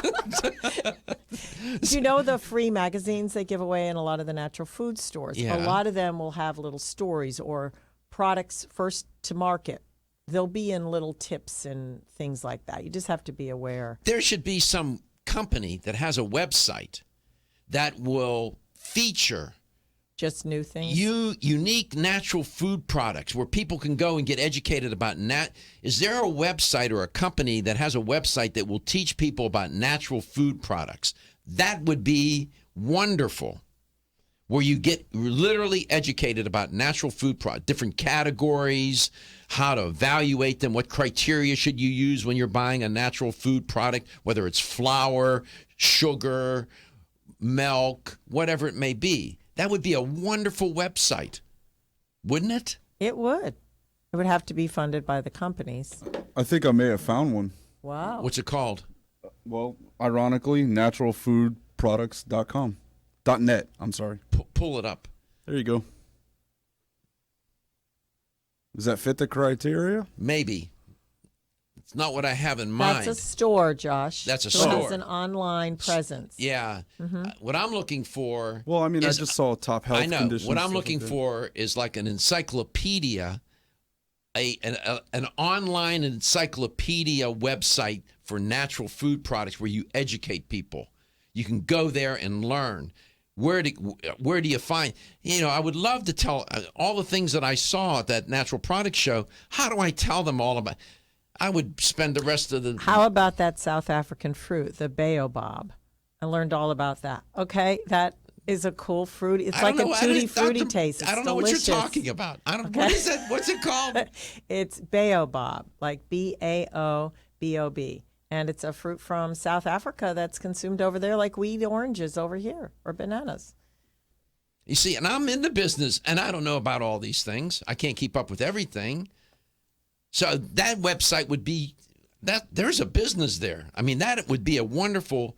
[SPEAKER 10] Do you know the free magazines they give away in a lot of the natural food stores?
[SPEAKER 2] Yeah.
[SPEAKER 10] A lot of them will have little stories or products first to market. They'll be in little tips and things like that. You just have to be aware.
[SPEAKER 2] There should be some company that has a website that will feature
[SPEAKER 10] just new things,
[SPEAKER 2] unique natural food products where people can go and get educated about Is there a website or a company that has a website that will teach people about natural food products? That would be wonderful, where you get literally educated about natural food products, different categories, how to evaluate them, what criteria should you use when you're buying a natural food product, whether it's flour, sugar, milk, whatever it may be. That would be a wonderful website, wouldn't it?
[SPEAKER 10] It would. It would have to be funded by the companies.
[SPEAKER 3] I think I may have found one.
[SPEAKER 10] Wow.
[SPEAKER 2] What's it called?
[SPEAKER 3] Well, ironically, naturalfoodproducts.com. .net, I'm sorry.
[SPEAKER 2] Pull it up.
[SPEAKER 3] There you go. Does that fit the criteria?
[SPEAKER 2] Maybe. It's not what I have in mind.
[SPEAKER 10] That's a store, Josh.
[SPEAKER 2] That's a
[SPEAKER 10] store.
[SPEAKER 2] store.
[SPEAKER 10] It has an online presence.
[SPEAKER 2] Yeah.
[SPEAKER 10] Mm-hmm.
[SPEAKER 2] What I'm looking for...
[SPEAKER 3] Well, I mean, I just saw top health conditions.
[SPEAKER 2] What I'm looking for is like an encyclopedia, an online encyclopedia website for natural food products where you educate people. You can go there and learn. Where do you find, I would love to tell all the things that I saw at that natural product show. How do I tell them all about? I would spend the rest of the...
[SPEAKER 10] How about that South African fruit, the baobab? I learned all about that. Okay, that is a cool fruit. It's like a tutti frutti taste. It's
[SPEAKER 2] I don't know
[SPEAKER 10] delicious.
[SPEAKER 2] what you're talking about. What is it? What's it called?
[SPEAKER 10] It's baobab, like B-A-O-B-O-B. And it's a fruit from South Africa that's consumed over there like we eat oranges over here or bananas.
[SPEAKER 2] You see, and I'm in the business, and I don't know about all these things. I can't keep up with everything. So that website would be, there's a business there. I mean, that would be a wonderful,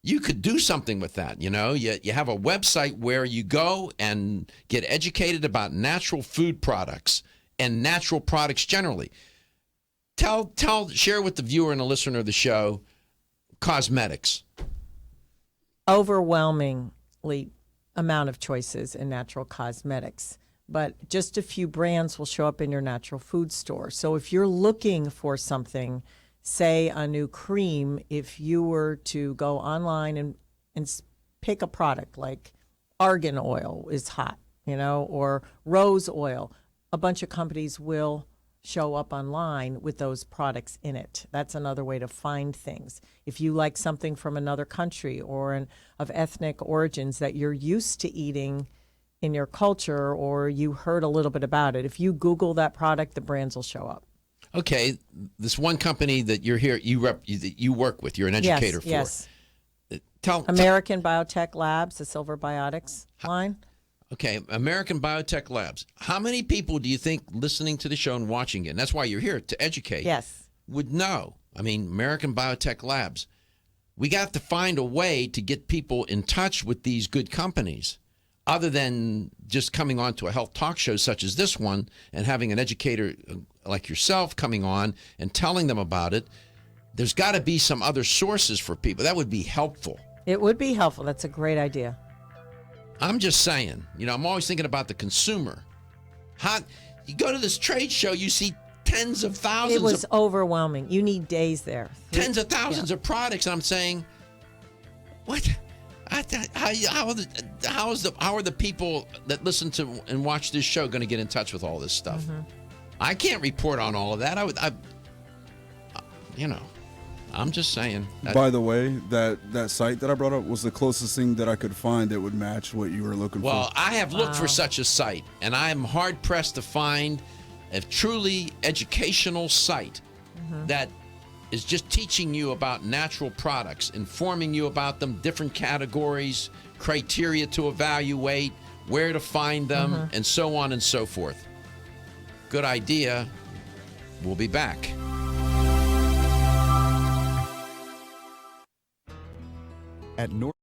[SPEAKER 2] you could do something with that, you know. You have a website where you go and get educated about natural food products and natural products generally. Share with the viewer and the listener of the show, cosmetics.
[SPEAKER 10] Overwhelmingly amount of choices in natural cosmetics, but just a few brands will show up in your natural food store. So if you're looking for something, say a new cream, if you were to go online and pick a product like argan oil is hot, or rose oil, a bunch of companies will show up online with those products in it. That's another way to find things. If you like something from another country or of ethnic origins that you're used to eating in your culture, or you heard a little bit about it, if you Google that product, the brands will show up.
[SPEAKER 2] Okay, this one company that you're here, that you work with, you're an educator for.
[SPEAKER 10] Yes.
[SPEAKER 2] Tell
[SPEAKER 10] American Biotech Labs, the Silver Biotics line.
[SPEAKER 2] Okay, American Biotech Labs. How many people do you think listening to the show and watching it, and that's why you're here, to educate,
[SPEAKER 10] yes,
[SPEAKER 2] would know? I mean, American Biotech Labs. We got to find a way to get people in touch with these good companies other than just coming on to a health talk show such as this one and having an educator like yourself coming on and telling them about it. There's got to be some other sources for people. That would be helpful.
[SPEAKER 10] It would be helpful. That's a great idea.
[SPEAKER 2] I'm just saying, I'm always thinking about the consumer. You go to this trade show, you see tens of thousands.
[SPEAKER 10] It was overwhelming. You need days there.
[SPEAKER 2] Tens of thousands of products, and I'm saying, what? How are the people that listen to and watch this show going to get in touch with all this stuff? Mm-hmm. I can't report on all of that. I'm just saying.
[SPEAKER 3] By the way, that site that I brought up was the closest thing that I could find that would match what you were looking for.
[SPEAKER 2] Well, I have looked for such a site, and I'm hard-pressed to find a truly educational site that is just teaching you about natural products, informing you about them, different categories, criteria to evaluate, where to find them, and so on and so forth. Good idea. We'll be back.
[SPEAKER 15] At North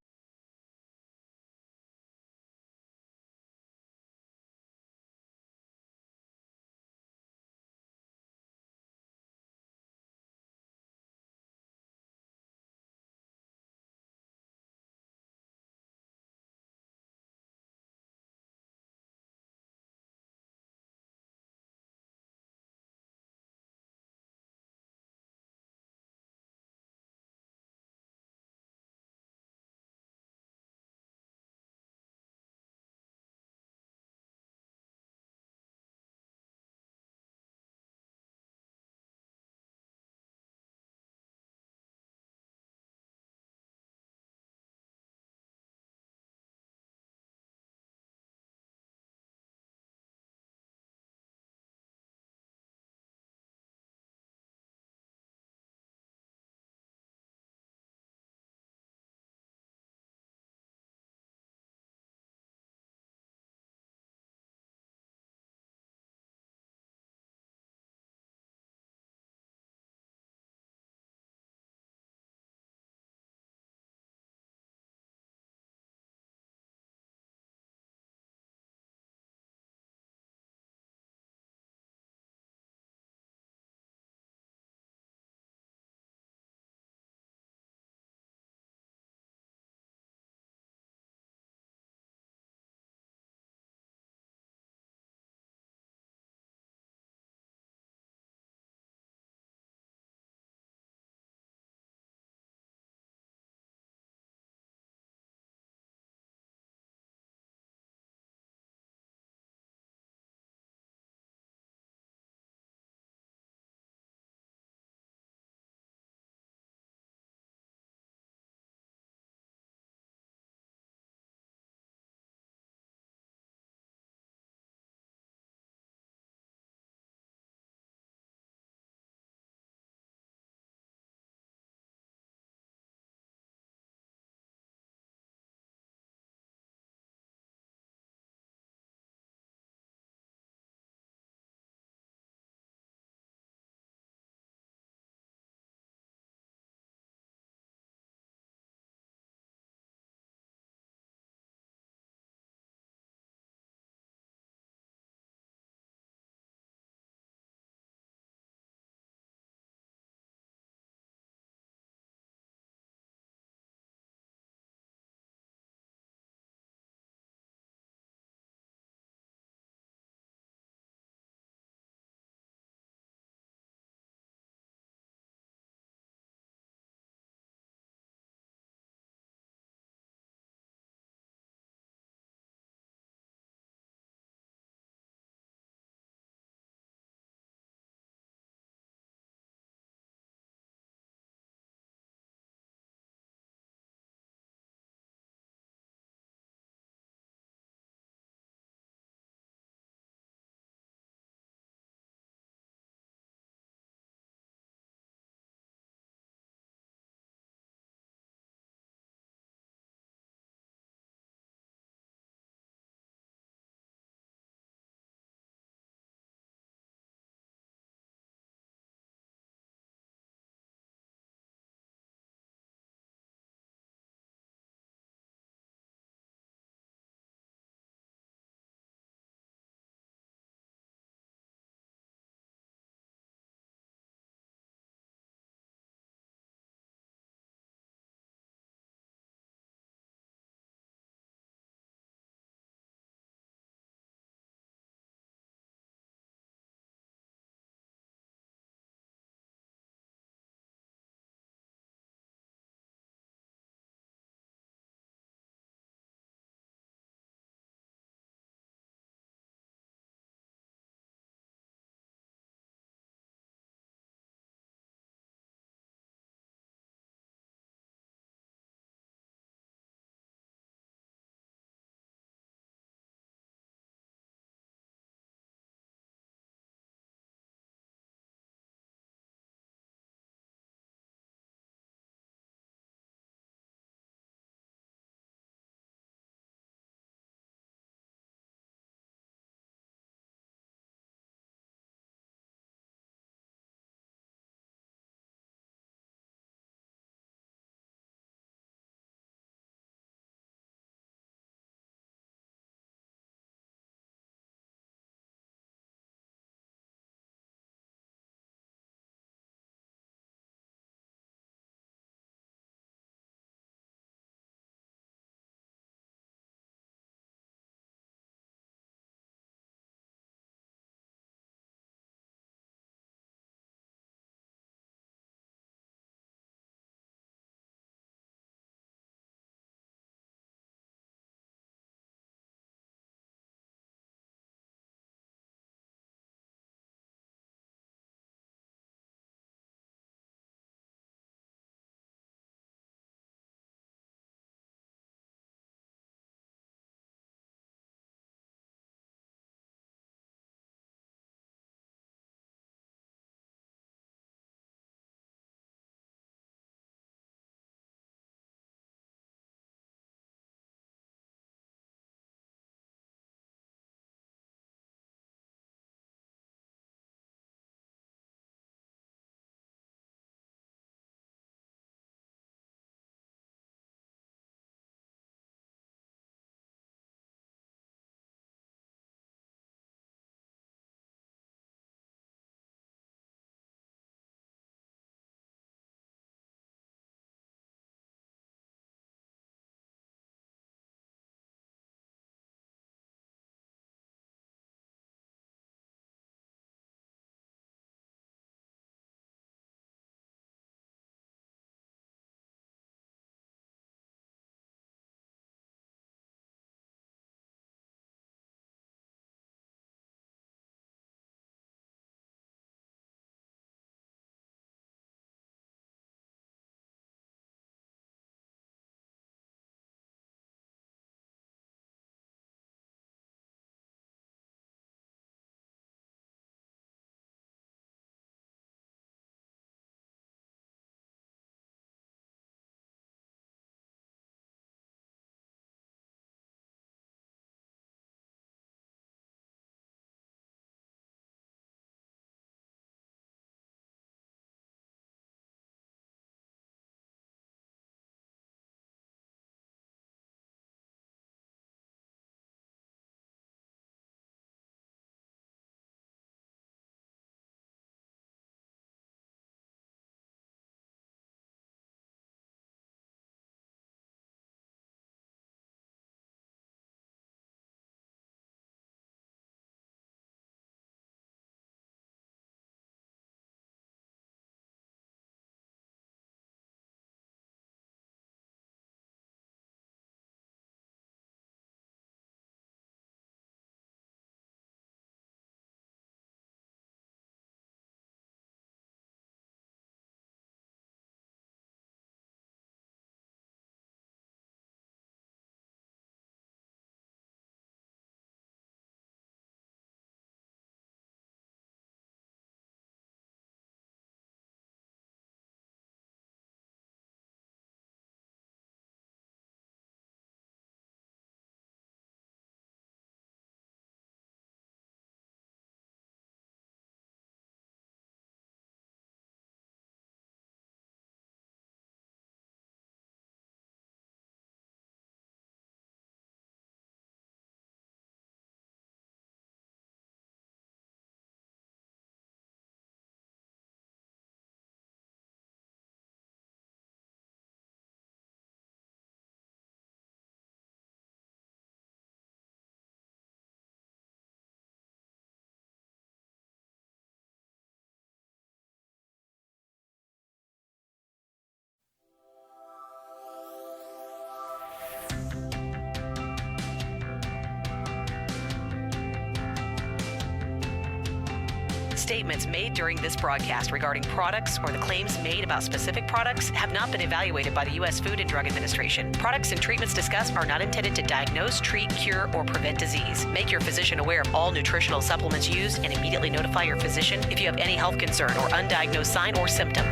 [SPEAKER 1] Statements made during this broadcast regarding products or the claims made about specific products have not been evaluated by the U.S. Food and Drug Administration. Products and treatments discussed are not intended to diagnose, treat, cure, or prevent disease. Make your physician aware of all nutritional supplements used and immediately notify your physician if you have any health concern or undiagnosed sign or symptom.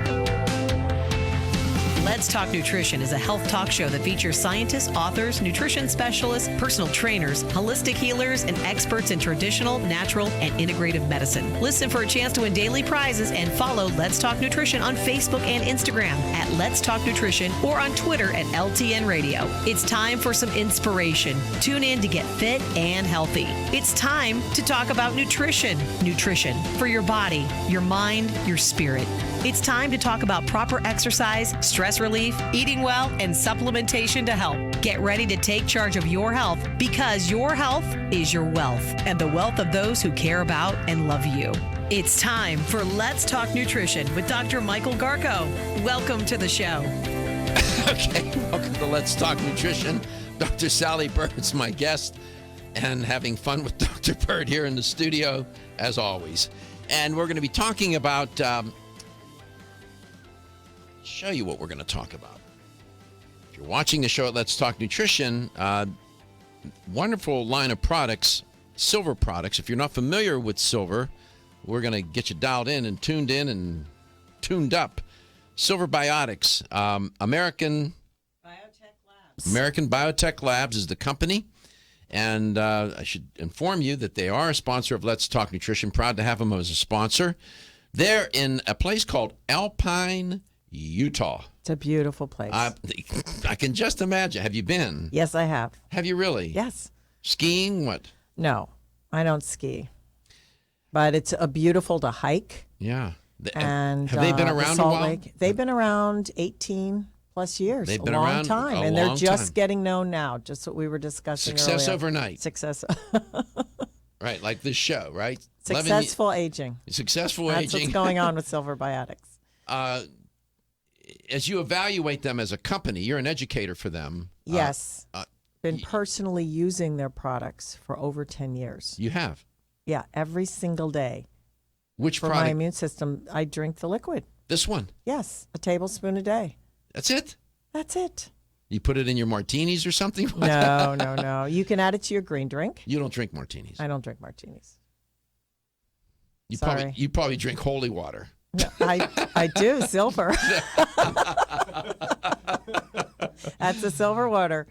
[SPEAKER 1] Let's Talk Nutrition is a health talk show that features scientists, authors, nutrition specialists, personal trainers, holistic healers, and experts in traditional, natural, and integrative medicine. Listen for a chance to win daily prizes and follow Let's Talk Nutrition on Facebook and Instagram at Let's Talk Nutrition or on Twitter at LTN Radio. It's time for some inspiration. Tune in to get fit and healthy. It's time to talk about nutrition. Nutrition for your body, your mind, your spirit. It's time to talk about proper exercise, stress relief, eating well, and supplementation to help. Get ready to take charge of your health because your health is your wealth and the wealth of those who care about and love you. It's time for Let's Talk Nutrition with Dr. Michael Garko. Welcome to the show.
[SPEAKER 2] Okay, welcome to Let's Talk Nutrition. Dr. Sally Byrd's my guest, and having fun with Dr. Byrd here in the studio, as always. And we're going to be talking about... show you what we're going to talk about. If you're watching the show at Let's Talk Nutrition, wonderful line of products, silver products. If you're not familiar with silver, we're going to get you dialed in and tuned up. Silver Biotics, American Biotech Labs is the company. And I should inform you that they are a sponsor of Let's Talk Nutrition. Proud to have them as a sponsor. They're in a place called Alpine, Utah.
[SPEAKER 10] It's a beautiful place.
[SPEAKER 2] I can just imagine. Have you been?
[SPEAKER 10] Yes, I have.
[SPEAKER 2] Have you really?
[SPEAKER 10] Yes.
[SPEAKER 2] Skiing? What?
[SPEAKER 10] No, I don't ski. But it's beautiful to hike.
[SPEAKER 2] Yeah.
[SPEAKER 10] And
[SPEAKER 2] have they been around a while?
[SPEAKER 10] They've been around 18 plus years.
[SPEAKER 2] They've been
[SPEAKER 10] a long
[SPEAKER 2] around
[SPEAKER 10] time.
[SPEAKER 2] a
[SPEAKER 10] And they're
[SPEAKER 2] long
[SPEAKER 10] just
[SPEAKER 2] time.
[SPEAKER 10] getting known now, just what we were discussing
[SPEAKER 2] Success
[SPEAKER 10] earlier.
[SPEAKER 2] overnight.
[SPEAKER 10] Success.
[SPEAKER 2] Right, like this show, right?
[SPEAKER 10] Successful aging.
[SPEAKER 2] Successful
[SPEAKER 10] That's
[SPEAKER 2] aging.
[SPEAKER 10] what's going on with Silver Biotics.
[SPEAKER 2] As you evaluate them as a company, you're an educator for them.
[SPEAKER 10] Yes. Been personally using their products for over 10 years.
[SPEAKER 2] You have?
[SPEAKER 10] Yeah, every single day.
[SPEAKER 2] Which
[SPEAKER 10] for
[SPEAKER 2] product?
[SPEAKER 10] My immune system, I drink the liquid.
[SPEAKER 2] This one?
[SPEAKER 10] Yes, a tablespoon a day.
[SPEAKER 2] That's it?
[SPEAKER 10] That's it.
[SPEAKER 2] You put it in your martinis or something?
[SPEAKER 10] No. You can add it to your green drink.
[SPEAKER 2] You don't drink martinis.
[SPEAKER 10] I don't drink martinis.
[SPEAKER 2] You
[SPEAKER 10] Sorry.
[SPEAKER 2] probably drink holy water.
[SPEAKER 10] No, I do, silver. That's the silver water.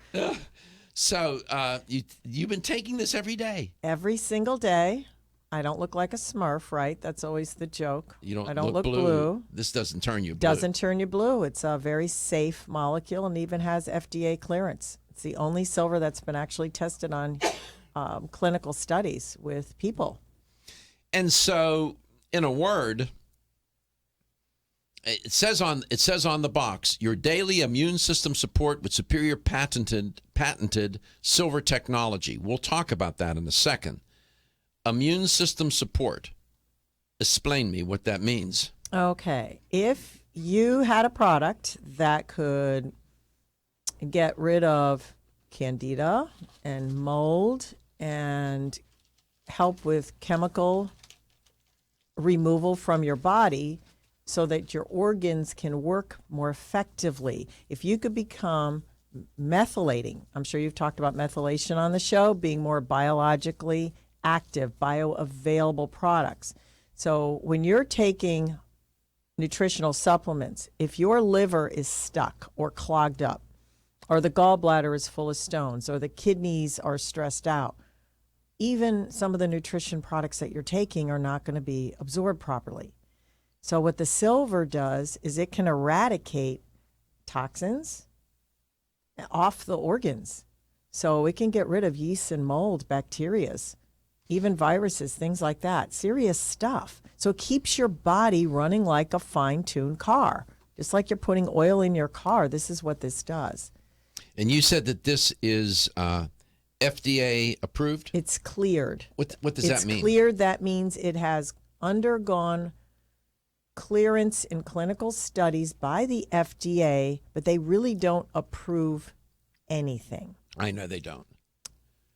[SPEAKER 2] So you've been taking this every day?
[SPEAKER 10] Every single day. I don't look like a Smurf, right? That's always the joke. I don't look blue.
[SPEAKER 2] This doesn't turn you blue.
[SPEAKER 10] Doesn't turn you blue. It's a very safe molecule and even has FDA clearance. It's the only silver that's been actually tested on clinical studies with people. And
[SPEAKER 2] so, in a word, it says on the box, your daily immune system support with superior patented silver technology. We'll talk about that in a second. Immune system support. Explain me what that means.
[SPEAKER 10] Okay. If you had a product that could get rid of candida and mold and help with chemical removal from your body so that your organs can work more effectively. If you could become methylating, I'm sure you've talked about methylation on the show, being more biologically active, bioavailable products. So when you're taking nutritional supplements, if your liver is stuck or clogged up, or the gallbladder is full of stones, or the kidneys are stressed out, even some of the nutrition products that you're taking are not going to be absorbed properly. So what the silver does is it can eradicate toxins off the organs. So it can get rid of yeast and mold, bacterias, even viruses, things like that. Serious stuff. So it keeps your body running like a fine-tuned car. Just like you're putting oil in your car, this is what this does.
[SPEAKER 2] And you said that this is FDA approved?
[SPEAKER 10] It's cleared.
[SPEAKER 2] What does that mean?
[SPEAKER 10] It's cleared. That means it has undergone clearance in clinical studies by the FDA, but they really don't approve anything.
[SPEAKER 2] I know they don't.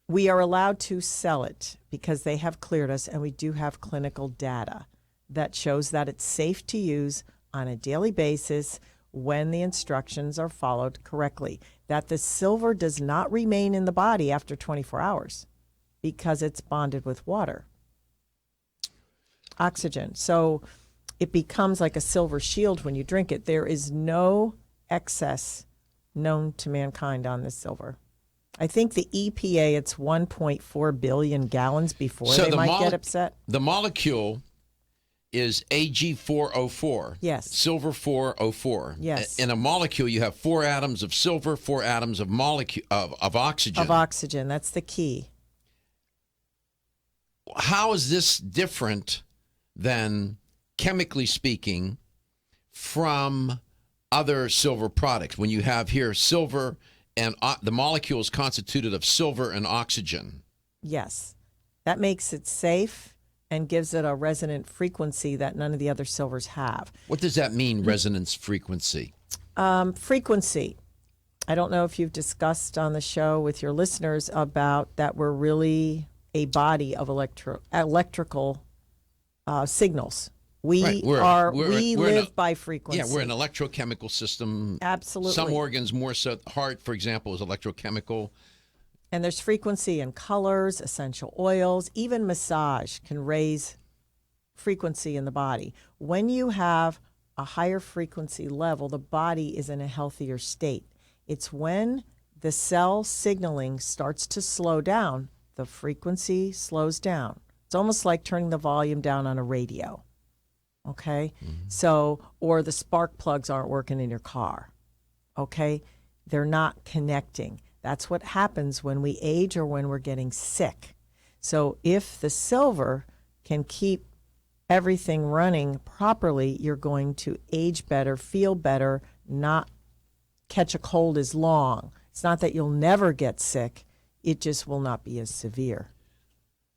[SPEAKER 10] We are allowed to sell it because they have cleared us, and we do have clinical data. that shows that it's safe to use on a daily basis when the instructions are followed correctly. That the silver does not remain in the body after 24 hours because it's bonded with water, oxygen. So it becomes like a silver shield when you drink it. There is no excess known to mankind on this silver. I think the EPA, it's 1.4 billion gallons before they might get upset.
[SPEAKER 2] The molecule is Ag4O4.
[SPEAKER 10] Yes.
[SPEAKER 2] Silver 4O4.
[SPEAKER 10] Yes.
[SPEAKER 2] In a molecule, you have 4 atoms of silver, 4 atoms of oxygen.
[SPEAKER 10] Of oxygen. That's the key.
[SPEAKER 2] How is this different than, chemically speaking, from other silver products? When you have here silver and the molecule is constituted of silver and oxygen.
[SPEAKER 10] Yes. That makes it safe and gives it a resonant frequency that none of the other silvers have.
[SPEAKER 2] What does that mean, resonance frequency?
[SPEAKER 10] Frequency. I don't know if you've discussed on the show with your listeners about that we're really a body of electrical signals. We live by frequency.
[SPEAKER 2] Yeah, we're an electrochemical system.
[SPEAKER 10] Absolutely.
[SPEAKER 2] Some organs more so. Heart, for example, is electrochemical.
[SPEAKER 10] And there's frequency in colors, essential oils, even massage can raise frequency in the body. When you have a higher frequency level, the body is in a healthier state. It's when the cell signaling starts to slow down, the frequency slows down. It's almost like turning the volume down on a radio. Okay? So, or the spark plugs aren't working in your car. Okay? They're not connecting. That's what happens when we age or when we're getting sick. So if the silver can keep everything running properly, you're going to age better, feel better, not catch a cold as long. It's not that you'll never get sick. It just will not be as severe.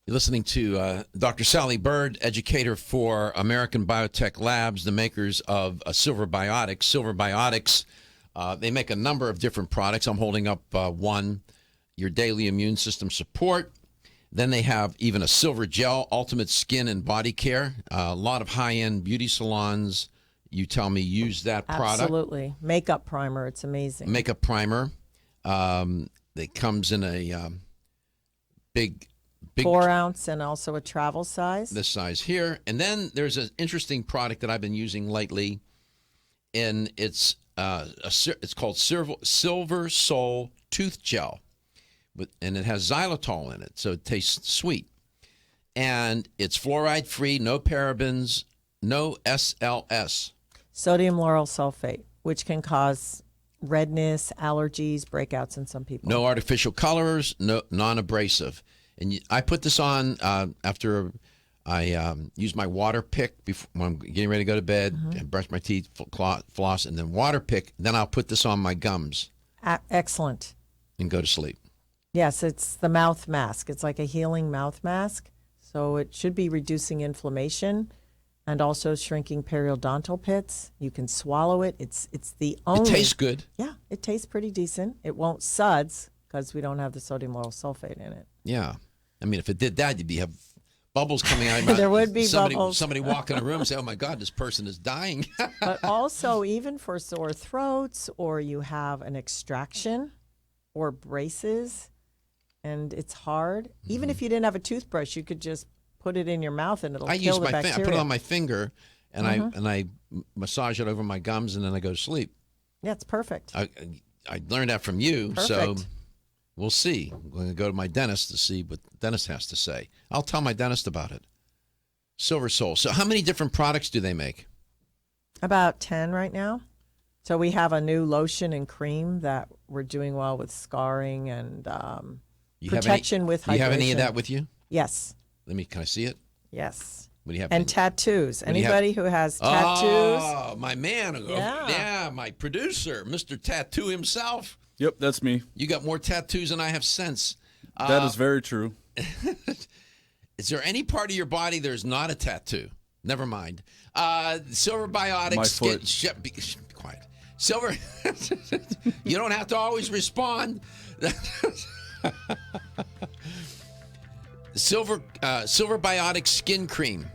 [SPEAKER 2] You're listening to Dr. Sally Byrd, educator for American Biotech Labs, the makers of Silver Biotics. Silver Biotics, they make a number of different products. I'm holding up one, your daily immune system support. Then they have even a silver gel, ultimate skin and body care. A lot of high-end beauty salons, you tell me, use that product.
[SPEAKER 10] Absolutely. Makeup primer, it's amazing.
[SPEAKER 2] Makeup primer. That comes in a big
[SPEAKER 10] 4 ounce and also a travel size.
[SPEAKER 2] This size here. And then there's an interesting product that I've been using lately, and it's called Silver Soul Tooth Gel, and it has xylitol in it, so it tastes sweet. And it's fluoride-free, no parabens, no SLS.
[SPEAKER 10] Sodium lauryl sulfate, which can cause redness, allergies, breakouts in some people.
[SPEAKER 2] No artificial colors, no non-abrasive. And I put this on after I use my water pick before when I'm getting ready to go to bed, and brush my teeth, floss, and then water pick. Then I'll put this on my gums.
[SPEAKER 10] Excellent.
[SPEAKER 2] And go to sleep.
[SPEAKER 10] Yes, it's the mouth mask. It's like a healing mouth mask. So it should be reducing inflammation and also shrinking periodontal pits. You can swallow it. It's the only.
[SPEAKER 2] It tastes good.
[SPEAKER 10] Yeah, it tastes pretty decent. It won't suds because we don't have the sodium lauryl sulfate in it.
[SPEAKER 2] Yeah. I mean, if it did that, you'd have bubbles coming out of your mouth.
[SPEAKER 10] There would be bubbles.
[SPEAKER 2] Somebody walk in a room and say, oh, my God, this person is dying.
[SPEAKER 10] But also, even for sore throats, or you have an extraction or braces, and it's hard. Even if you didn't have a toothbrush, you could just put it in your mouth and it'll kill the bacteria.
[SPEAKER 2] I put it on my finger, and I massage it over my gums, and then I go to sleep.
[SPEAKER 10] Yeah, it's perfect.
[SPEAKER 2] I learned that from you,
[SPEAKER 10] Perfect.
[SPEAKER 2] so we'll see. I'm going to go to my dentist to see what the dentist has to say. I'll tell my dentist about it. Silver Soul. So how many different products do they make?
[SPEAKER 10] About 10 right now. So we have a new lotion and cream that we're doing well with scarring and protection with hydration.
[SPEAKER 2] Do you have any of that with you?
[SPEAKER 10] Yes.
[SPEAKER 2] Can I see it?
[SPEAKER 10] Yes.
[SPEAKER 2] What do you have?
[SPEAKER 10] And tattoos. Anybody who has tattoos.
[SPEAKER 2] Oh, my man. Yeah, my producer, Mr. Tattoo himself.
[SPEAKER 3] Yep, that's me.
[SPEAKER 2] You got more tattoos than I have sense.
[SPEAKER 3] That is very true.
[SPEAKER 2] Is there any part of your body there's not a tattoo? Never mind. Silver Biotics.
[SPEAKER 3] My foot.
[SPEAKER 2] Be quiet. Silver. You don't have to always respond. Silver Biotics skin cream.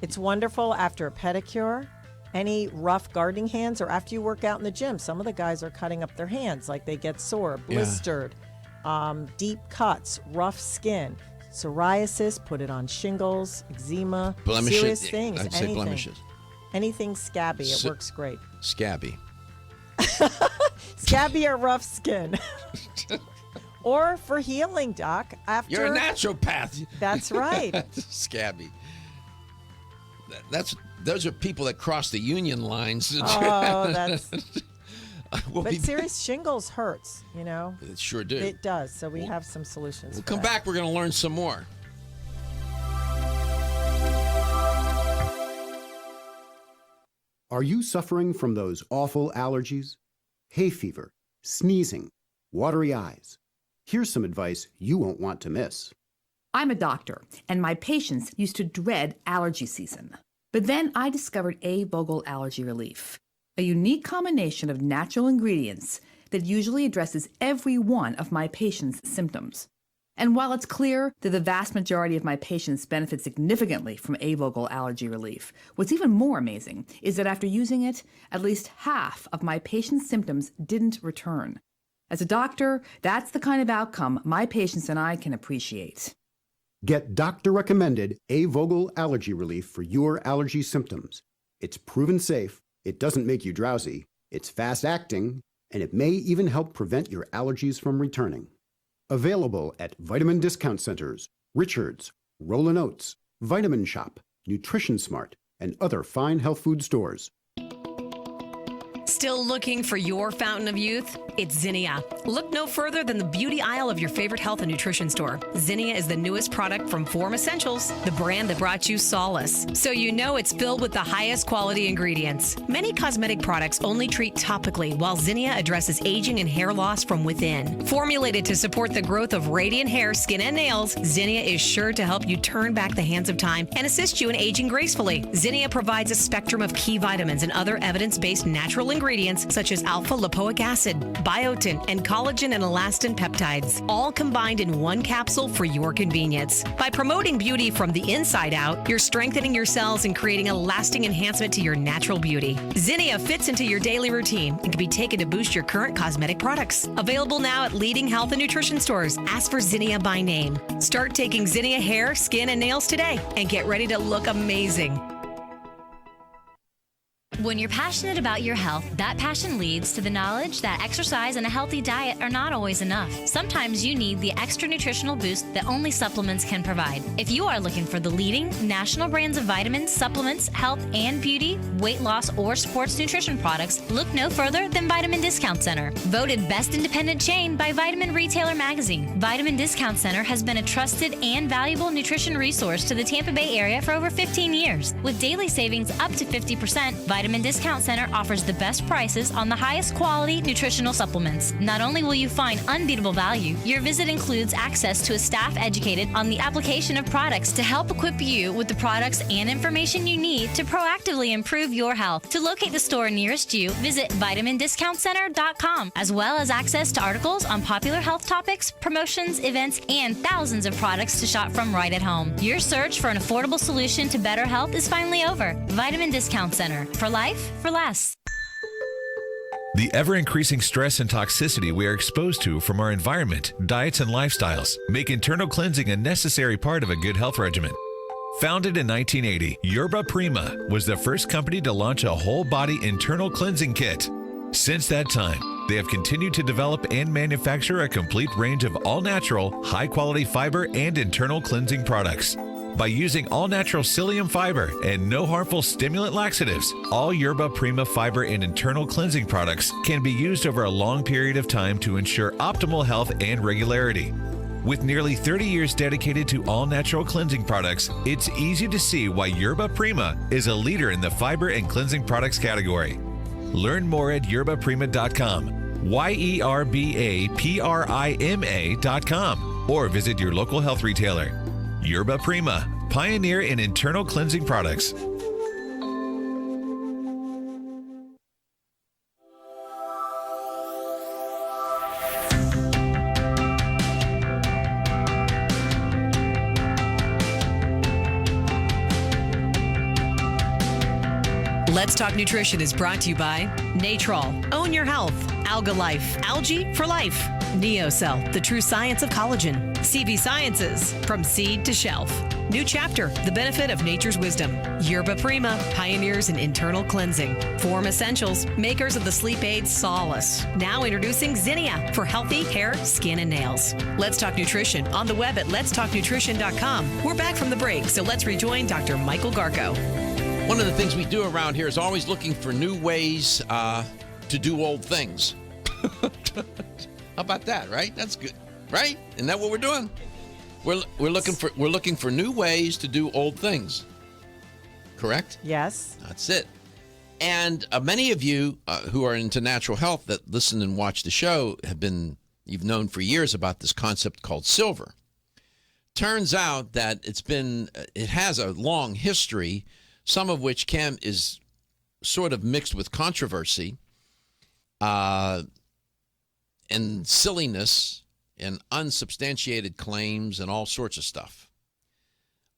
[SPEAKER 10] It's wonderful after a pedicure, any rough gardening hands, or after you work out in the gym. Some of the guys are cutting up their hands, like they get sore, blistered, deep cuts, rough skin, psoriasis, put it on shingles, eczema,
[SPEAKER 2] blemishes,
[SPEAKER 10] serious things.
[SPEAKER 2] I'd say blemishes.
[SPEAKER 10] Anything scabby, it works great.
[SPEAKER 2] Scabby.
[SPEAKER 10] Scabby or rough skin. Or for healing, Doc.
[SPEAKER 2] You're a naturopath.
[SPEAKER 10] That's right.
[SPEAKER 2] Scabby. Those are people that cross the union lines.
[SPEAKER 10] Oh, that's... But serious shingles hurts, you know?
[SPEAKER 2] It sure do.
[SPEAKER 10] It does, so we have some solutions.
[SPEAKER 2] We'll come back, we're going to learn some more.
[SPEAKER 11] Are you suffering from those awful allergies? Hay fever, sneezing, watery eyes. Here's some advice you won't want to miss.
[SPEAKER 12] I'm a doctor, and my patients used to dread allergy season. But then I discovered A-Vogel Allergy Relief, a unique combination of natural ingredients that usually addresses every one of my patients' symptoms. And while it's clear that the vast majority of my patients benefit significantly from A-Vogel Allergy Relief, what's even more amazing is that after using it, at least half of my patients' symptoms didn't return. As a doctor, that's the kind of outcome my patients and I can appreciate.
[SPEAKER 11] Get doctor-recommended A-Vogel Allergy Relief for your allergy symptoms. It's proven safe, it doesn't make you drowsy, it's fast-acting, and it may even help prevent your allergies from returning. Available at vitamin discount centers, Richards, Rollin' Oats, Vitamin Shop, Nutrition Smart, and other fine health food stores.
[SPEAKER 1] Still looking for your fountain of youth? It's Zinnia. Look no further than the beauty aisle of your favorite health and nutrition store. Zinnia is the newest product from Form Essentials, the brand that brought you solace. So you know it's filled with the highest quality ingredients. Many cosmetic products only treat topically, while Zinnia addresses aging and hair loss from within. Formulated to support the growth of radiant hair, skin, and nails, Zinnia is sure to help you turn back the hands of time and assist you in aging gracefully. Zinnia provides a spectrum of key vitamins and other evidence-based natural ingredients such as alpha-lipoic acid, biotin, and collagen and elastin peptides, all combined in one capsule for your convenience. By promoting beauty from the inside out, you're strengthening your cells and creating a lasting enhancement to your natural beauty. Zinnia fits into your daily routine and can be taken to boost your current cosmetic products. Available now at leading health and nutrition stores. Ask for Zinnia by name. Start taking Zinnia hair, skin, and nails today and get ready to look amazing.
[SPEAKER 7] When you're passionate about your health, that passion leads to the knowledge that exercise and a healthy diet are not always enough. Sometimes you need the extra nutritional boost that only supplements can provide. If you are looking for the leading national brands of vitamins, supplements, health and beauty, weight loss, or sports nutrition products, look no further than Vitamin Discount Center. Voted best independent chain by Vitamin Retailer Magazine, Vitamin Discount Center has been a trusted and valuable nutrition resource to the Tampa Bay area for over 15 years. With daily savings up to 50%, Vitamin Discount Center offers the best prices on the highest quality nutritional supplements. Not only will you find unbeatable value, your visit includes access to a staff educated on the application of products to help equip you with the products and information you need to proactively improve your health. To locate the store nearest you, visit vitamindiscountcenter.com, as well as access to articles on popular health topics, promotions, events, and thousands of products to shop from right at home. Your search for an affordable solution to better health is finally over. Vitamin Discount Center. For life, for less.
[SPEAKER 18] The ever-increasing stress and toxicity we are exposed to from our environment, diets, and lifestyles make internal cleansing a necessary part of a good health regimen. Founded in 1980, Yerba Prima was the first company to launch a whole-body internal cleansing kit. Since that time, they have continued to develop and manufacture a complete range of all-natural, high-quality fiber and internal cleansing products. By using all-natural psyllium fiber and no harmful stimulant laxatives, all Yerba Prima fiber and internal cleansing products can be used over a long period of time to ensure optimal health and regularity. With nearly 30 years dedicated to all-natural cleansing products, it's easy to see why Yerba Prima is a leader in the fiber and cleansing products category. Learn more at yerbaprima.com, YERBAPRIMA.com, or visit your local health retailer. Yerba Prima, pioneer in internal cleansing products.
[SPEAKER 1] Let's Talk Nutrition is brought to you by Natrol, Own Your Health, Alga Life, Algae for Life, NeoCell, the true science of collagen, CV Sciences, from seed to shelf, New Chapter, the benefit of nature's wisdom, Yerba Prima, pioneers in internal cleansing, Form Essentials, makers of the sleep aid Solace, now introducing Zinnia for healthy hair, skin, and nails. Let's Talk Nutrition on the web at letstalknutrition.com. We're back from the break, so let's rejoin Dr. Michael Garko.
[SPEAKER 2] One of the things we do around here is always looking for new ways to do old things. How about that, right? That's good, right? Isn't that what we're doing? We're looking for new ways to do old things. Correct?
[SPEAKER 10] Yes.
[SPEAKER 2] That's it. And many of you who are into natural health that listen and watch the show you've known for years about this concept called silver. Turns out that it has a long history, some of which is sort of mixed with controversy and silliness and unsubstantiated claims and all sorts of stuff.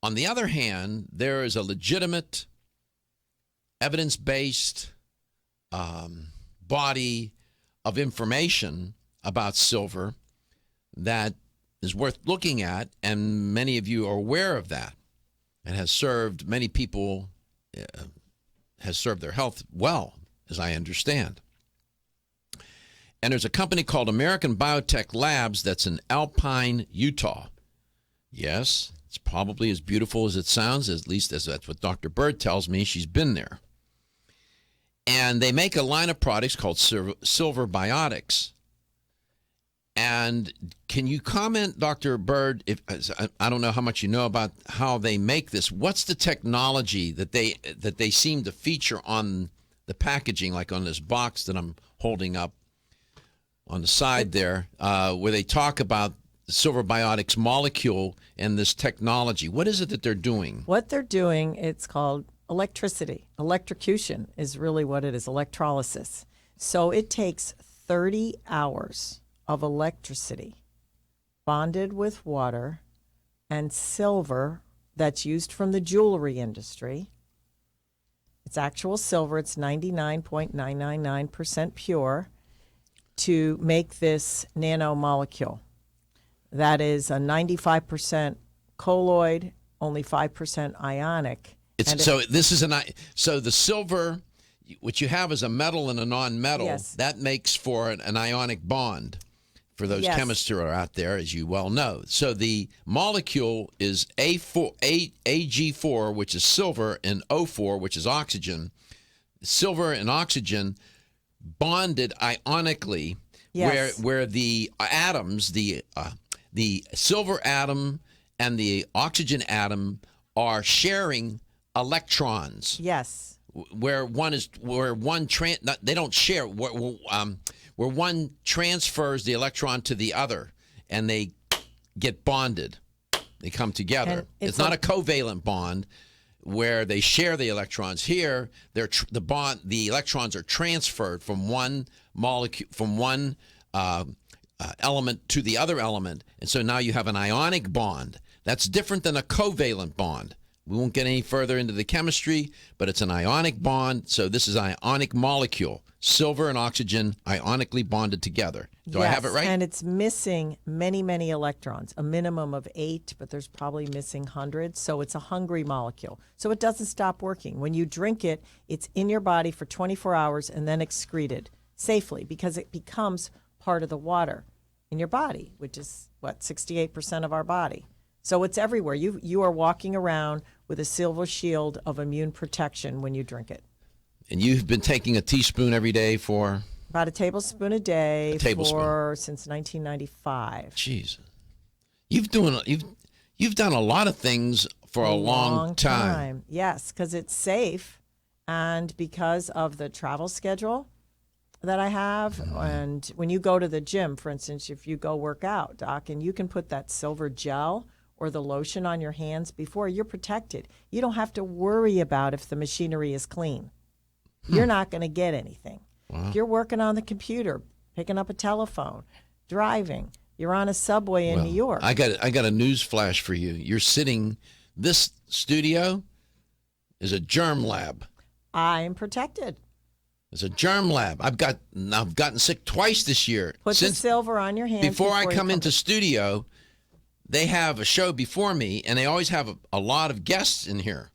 [SPEAKER 2] On the other hand, there is a legitimate, evidence-based body of information about silver that is worth looking at, and many of you are aware of that, and has served many people, has served their health well, as I understand. And there's a company called American Biotech Labs that's in Alpine, Utah. Yes, it's probably as beautiful as it sounds, at least as that's what Dr. Byrd tells me. She's been there. And they make a line of products called Silver Biotics. And can you comment, Dr. Byrd, I don't know how much you know about how they make this. What's the technology that they seem to feature on the packaging, like on this box that I'm holding up on the side there, where they talk about the Silver Biotics molecule and this technology? What is it that they're doing?
[SPEAKER 10] What they're doing, it's called electricity. Electrocution is really what it is, electrolysis. So it takes 30 hours of electricity bonded with water and silver that's used from the jewelry industry. It's actual silver. It's 99.999% pure, to make this nanomolecule. That is a 95% colloid, only 5% ionic.
[SPEAKER 2] So the silver, what you have is a metal and a non-metal.
[SPEAKER 10] Yes.
[SPEAKER 2] That makes for an ionic bond for those chemists who are out there, as you well know. So the molecule is Ag4, which is silver, and O4, which is oxygen. Silver and oxygen bonded ionically, where the atoms, the silver atom and the oxygen atom are sharing electrons.
[SPEAKER 10] Yes.
[SPEAKER 2] Where one transfers the electron to the other, and they get bonded. They come together. It's not a covalent bond where they share the electrons. Here, the electrons are transferred from one molecule, from one element to the other element, and so now you have an ionic bond. That's different than a covalent bond. We won't get any further into the chemistry, but it's an ionic bond. So this is an ionic molecule, silver and oxygen ionically bonded together. Do I have it right?
[SPEAKER 10] And it's missing many, many electrons, a minimum of 8, but there's probably missing hundreds. So it's a hungry molecule. So it doesn't stop working. When you drink it, it's in your body for 24 hours and then excreted safely, because it becomes part of the water in your body, which is, 68% of our body. So it's everywhere. You are walking around with a silver shield of immune protection when you drink it.
[SPEAKER 2] And you've been taking a teaspoon every day for?
[SPEAKER 10] About a tablespoon a day since 1995.
[SPEAKER 2] Jeez. You've done a lot of things for a long time.
[SPEAKER 10] Yes, because it's safe, and because of the travel schedule that I have. And when you go to the gym, for instance, if you go work out, Doc, and you can put that silver gel or the lotion on your hands before, you're protected. You don't have to worry about if the machinery is clean. You're not going to get anything. Wow. If you're working on the computer, picking up a telephone, driving, you're on a subway in New York.
[SPEAKER 2] I got a news flash for you. You're sitting, this studio is a germ lab.
[SPEAKER 10] I'm protected.
[SPEAKER 2] It's a germ lab. I've gotten sick twice this year.
[SPEAKER 10] Put the silver on your hands
[SPEAKER 2] before I come into studio. They have a show before me, and they always have a lot of guests in here.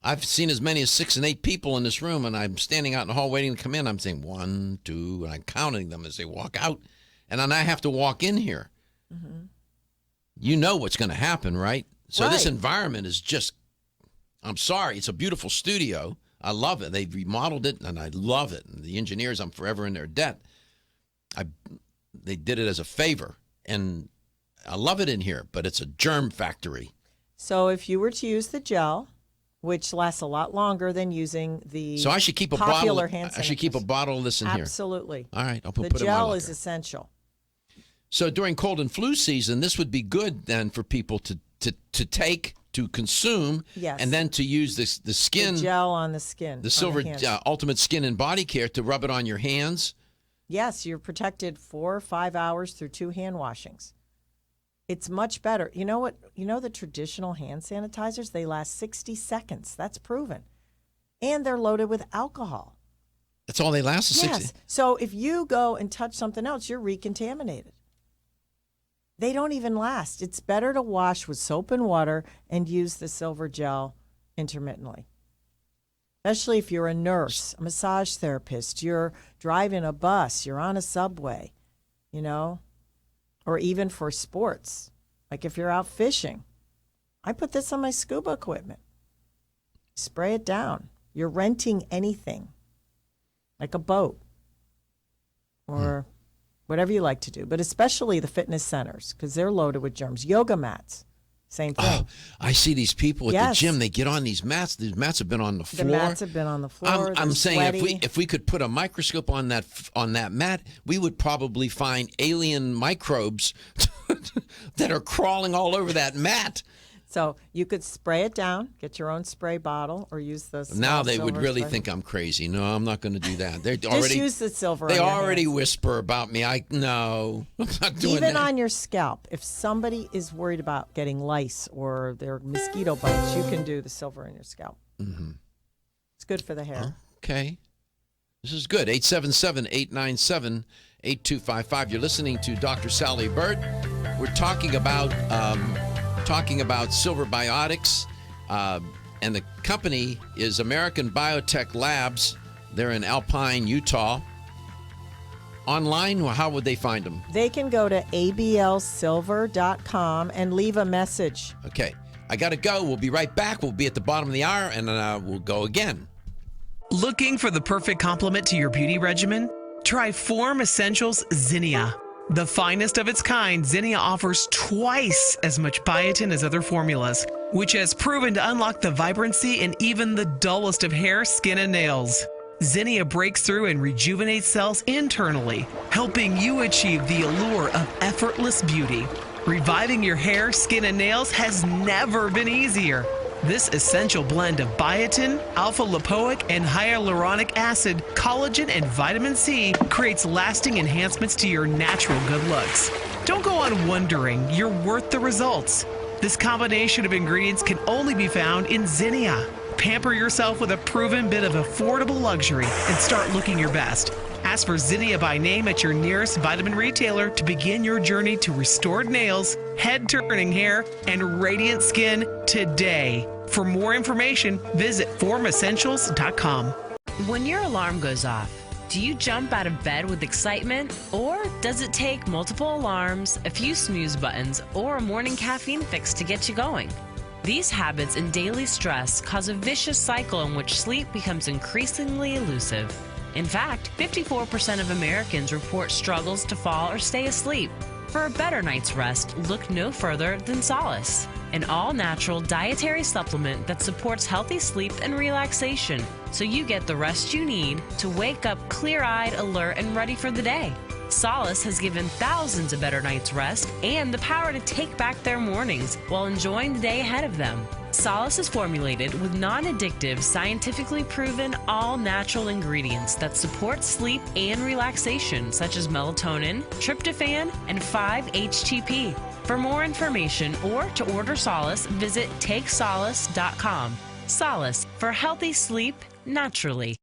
[SPEAKER 2] I've seen as many as 6 and 8 people in this room, and I'm standing out in the hall waiting to come in. I'm saying 1, 2, and I'm counting them as they walk out, and then I have to walk in here. Mm-hmm. You know what's going to happen, right? So This environment is just, I'm sorry, it's a beautiful studio. I love it. They've remodeled it, and I love it. And the engineers, I'm forever in their debt. They did it as a favor, and I love it in here, but it's a germ factory.
[SPEAKER 10] So if you were to use the gel, which lasts a lot longer than using the
[SPEAKER 2] so I should keep
[SPEAKER 10] popular
[SPEAKER 2] a bottle.
[SPEAKER 10] hand sanitizers.
[SPEAKER 2] I should keep a bottle of this in here.
[SPEAKER 10] Absolutely.
[SPEAKER 2] All right, I'll put
[SPEAKER 10] the
[SPEAKER 2] it in my
[SPEAKER 10] gel
[SPEAKER 2] locker.
[SPEAKER 10] is essential.
[SPEAKER 2] So during cold and flu season, this would be good then for people to take, to consume,
[SPEAKER 10] yes,
[SPEAKER 2] and then to use the skin.
[SPEAKER 10] The gel on the skin.
[SPEAKER 2] The Silver Ultimate Skin and Body Care to rub it on your hands.
[SPEAKER 10] Yes, you're protected 4 or 5 hours through 2 hand washings. It's much better. You know what? You know the traditional hand sanitizers, they last 60 seconds. That's proven. And they're loaded with alcohol.
[SPEAKER 2] That's all they last?
[SPEAKER 10] Yes.
[SPEAKER 2] 60?
[SPEAKER 10] So if you go and touch something else, you're recontaminated. They don't even last. It's better to wash with soap and water and use the silver gel intermittently. Especially if you're a nurse, a massage therapist, you're driving a bus, you're on a subway, or even for sports. Like if you're out fishing, I put this on my scuba equipment. Spray it down. You're renting anything, like a boat or whatever you like to do, but especially the fitness centers because they're loaded with germs. Yoga mats, same thing.
[SPEAKER 2] Oh, I see these people at the gym. They get on these mats. These mats have been on the floor.
[SPEAKER 10] The mats have been on the floor.
[SPEAKER 2] I'm saying
[SPEAKER 10] sweaty.
[SPEAKER 2] if we could put a microscope on that mat, we would probably find alien microbes that are crawling all over that mat.
[SPEAKER 10] So you could spray it down, get your own spray bottle, or use the
[SPEAKER 2] Now they would really
[SPEAKER 10] spray.
[SPEAKER 2] think I'm crazy. No, I'm not going to do that. They're
[SPEAKER 10] Just
[SPEAKER 2] already
[SPEAKER 10] use the silver.
[SPEAKER 2] They
[SPEAKER 10] on your
[SPEAKER 2] already
[SPEAKER 10] hands.
[SPEAKER 2] whisper about me. No, I'm not doing
[SPEAKER 10] Even
[SPEAKER 2] that.
[SPEAKER 10] on your scalp, if somebody is worried about getting lice or their mosquito bites, you can do the silver in your scalp.
[SPEAKER 2] Mm-hmm.
[SPEAKER 10] It's good for the hair.
[SPEAKER 2] Okay. This is good. 877-897-8255. You're listening to Dr. Sally Byrd. We're talking about Silver Biotics, and the company is American Biotech Labs. They're in Alpine, Utah. Online, how would they find them?
[SPEAKER 10] They can go to ablsilver.com and leave a message.
[SPEAKER 2] Okay. I got to go. We'll be right back. We'll be at the bottom of the hour, and we'll go again.
[SPEAKER 9] Looking for the perfect complement to your beauty regimen? Try Form Essentials Zinnia. The finest of its kind, Zinnia offers twice as much biotin as other formulas, which has proven to unlock the vibrancy in even the dullest of hair, skin, and nails. Zinnia breaks through and rejuvenates cells internally, helping you achieve the allure of effortless beauty. Reviving your hair, skin, and nails has never been easier. This essential blend of biotin, alpha-lipoic, and hyaluronic acid, collagen, and vitamin C creates lasting enhancements to your natural good looks. Don't go on wondering. You're worth the results. This combination of ingredients can only be found in Zinnia. Pamper yourself with a proven bit of affordable luxury and start looking your best. Ask for Zinnia by name at your nearest vitamin retailer to begin your journey to restored nails, head-turning hair, and radiant skin today. For more information, visit formessentials.com.
[SPEAKER 8] When your alarm goes off, do you jump out of bed with excitement? Or does it take multiple alarms, a few snooze buttons, or a morning caffeine fix to get you going? These habits and daily stress cause a vicious cycle in which sleep becomes increasingly elusive. In fact, 54% of Americans report struggles to fall or stay asleep. For a better night's rest, look no further than Solace, an all-natural dietary supplement that supports healthy sleep and relaxation, so you get the rest you need to wake up clear-eyed, alert, and ready for the day. Solace has given thousands a better night's rest and the power to take back their mornings while enjoying the day ahead of them. Solace is formulated with non-addictive, scientifically proven, all-natural ingredients that support sleep and relaxation, such as melatonin, tryptophan, and 5-HTP. For more information or to order Solace, visit TakeSolace.com. Solace for healthy sleep naturally.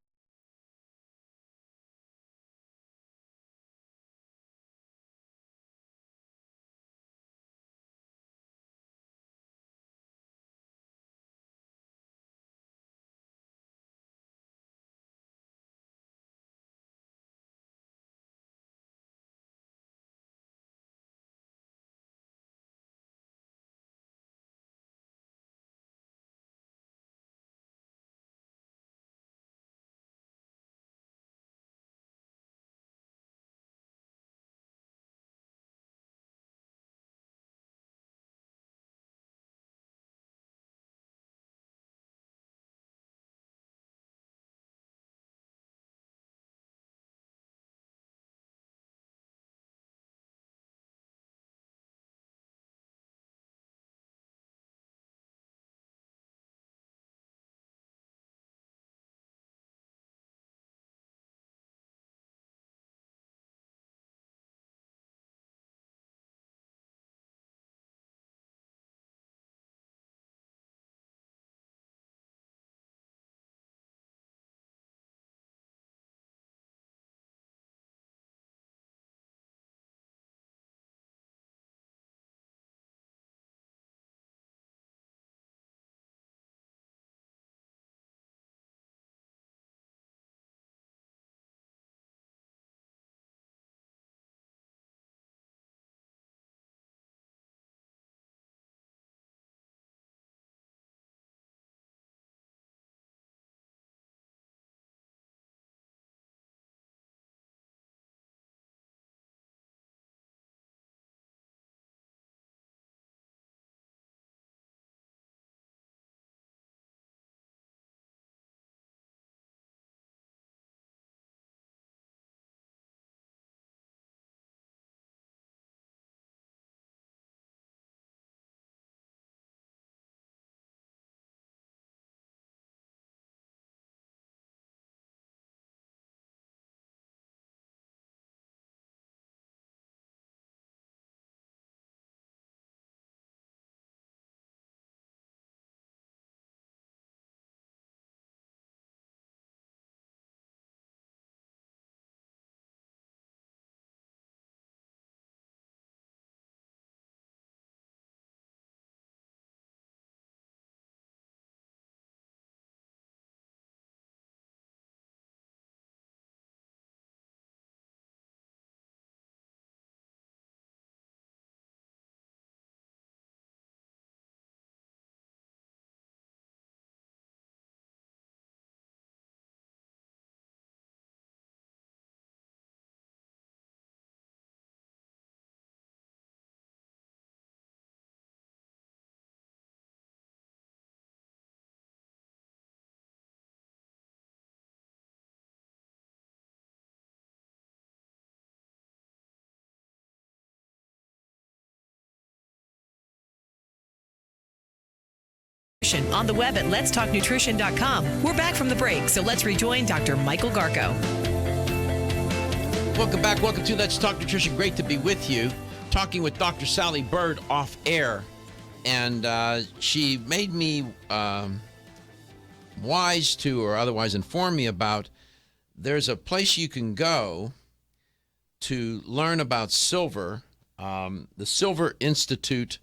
[SPEAKER 1] On the web at letstalknutrition.com. We're back from the break, so let's rejoin Dr. Michael Garko.
[SPEAKER 2] Welcome back. Welcome to Let's Talk Nutrition. Great to be with you. Talking with Dr. Sally Byrd off air. And she made me wise to, or otherwise inform me about, there's a place you can go to learn about silver, the Silver Institute.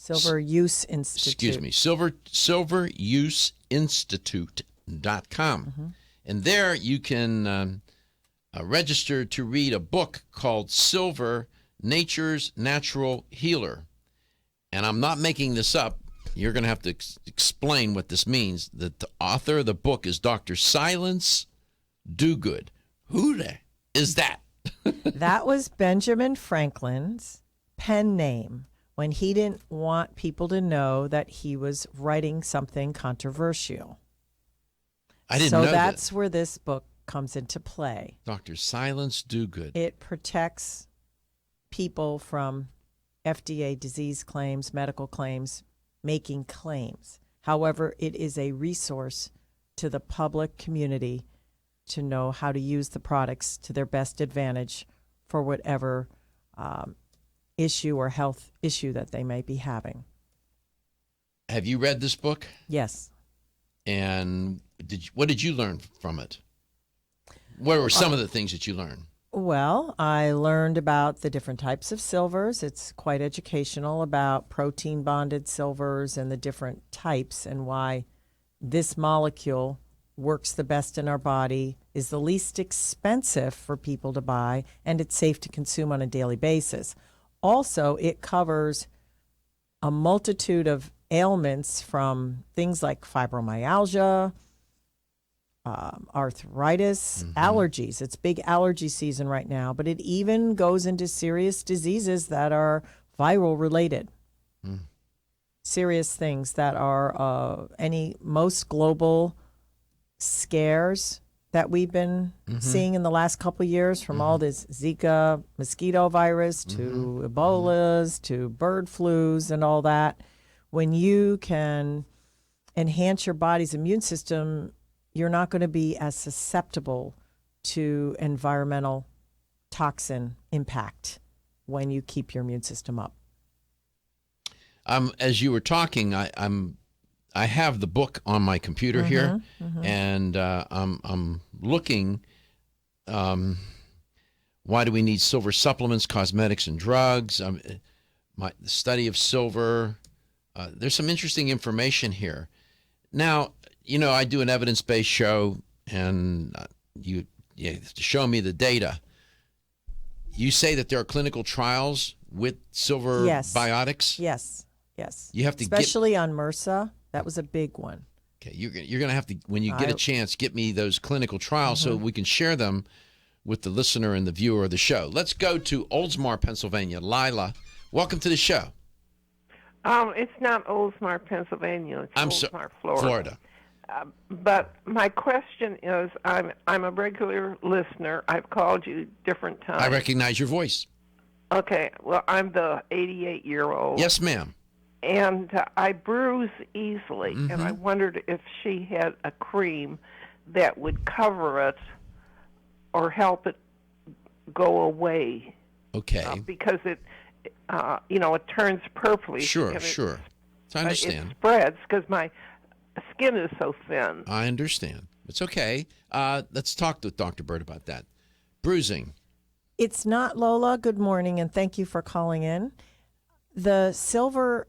[SPEAKER 10] Silver Use Institute.
[SPEAKER 2] Excuse me, silveruseInstitute.com.
[SPEAKER 10] Mm-hmm.
[SPEAKER 2] And there you can register to read a book called Silver, Nature's Natural Healer. And I'm not making this up. You're going to have to explain what this means. The author of the book is Dr. Silence Dogood. Who the is that?
[SPEAKER 10] That was Benjamin Franklin's pen name when he didn't want people to know that he was writing something controversial.
[SPEAKER 2] I didn't know that.
[SPEAKER 10] So that's where this book comes into play.
[SPEAKER 2] Dr. Silence Dogood.
[SPEAKER 10] It protects people from FDA disease claims, medical claims, making claims. However, it is a resource to the public community to know how to use the products to their best advantage for whatever issue or health issue that they may be having.
[SPEAKER 2] Have you read this book?
[SPEAKER 10] Yes.
[SPEAKER 2] And what did you learn from it? What were some of the things that you learned?
[SPEAKER 10] Well, I learned about the different types of silvers. It's quite educational about protein bonded silvers and the different types and why this molecule works the best in our body, is the least expensive for people to buy, and it's safe to consume on a daily basis. Also, it covers a multitude of ailments from things like fibromyalgia, arthritis, allergies. It's big allergy season right now, but it even goes into serious diseases that are viral related. Serious things that are most global scares that we've been seeing in the last couple of years, from all this Zika mosquito virus to Ebolas to bird flus and all that. When you can enhance your body's immune system, you're not going to be as susceptible to environmental toxin impact when you keep your immune system up.
[SPEAKER 2] As you were talking, I have the book on my computer here, and I'm looking. Why do we need silver supplements, cosmetics, and drugs? The study of silver. There's some interesting information here. Now, I do an evidence-based show, and you have to show me the data. You say that there are clinical trials with silver biotics?
[SPEAKER 10] Yes.
[SPEAKER 2] You have to
[SPEAKER 10] especially on MRSA. That was a big one.
[SPEAKER 2] Okay, you're going to have to, when you get a chance, get me those clinical trials so we can share them with the listener and the viewer of the show. Let's go to Oldsmar, Pennsylvania. Lila, welcome to the show.
[SPEAKER 19] It's not Oldsmar, Pennsylvania. It's Oldsmar, Florida. But my question is, I'm a regular listener. I've called you different times.
[SPEAKER 2] I recognize your voice.
[SPEAKER 19] Okay. Well, I'm the 88-year-old.
[SPEAKER 2] Yes, ma'am.
[SPEAKER 19] And I bruise easily, and I wondered if she had a cream that would cover it or help it go away.
[SPEAKER 2] Okay.
[SPEAKER 19] Because it turns purplish.
[SPEAKER 2] Sure. I understand.
[SPEAKER 19] It spreads because my skin is so thin.
[SPEAKER 2] I understand. It's okay. Let's talk to Dr. Byrd about that. Bruising.
[SPEAKER 10] It's not, Lola. Good morning, and thank you for calling in. The silver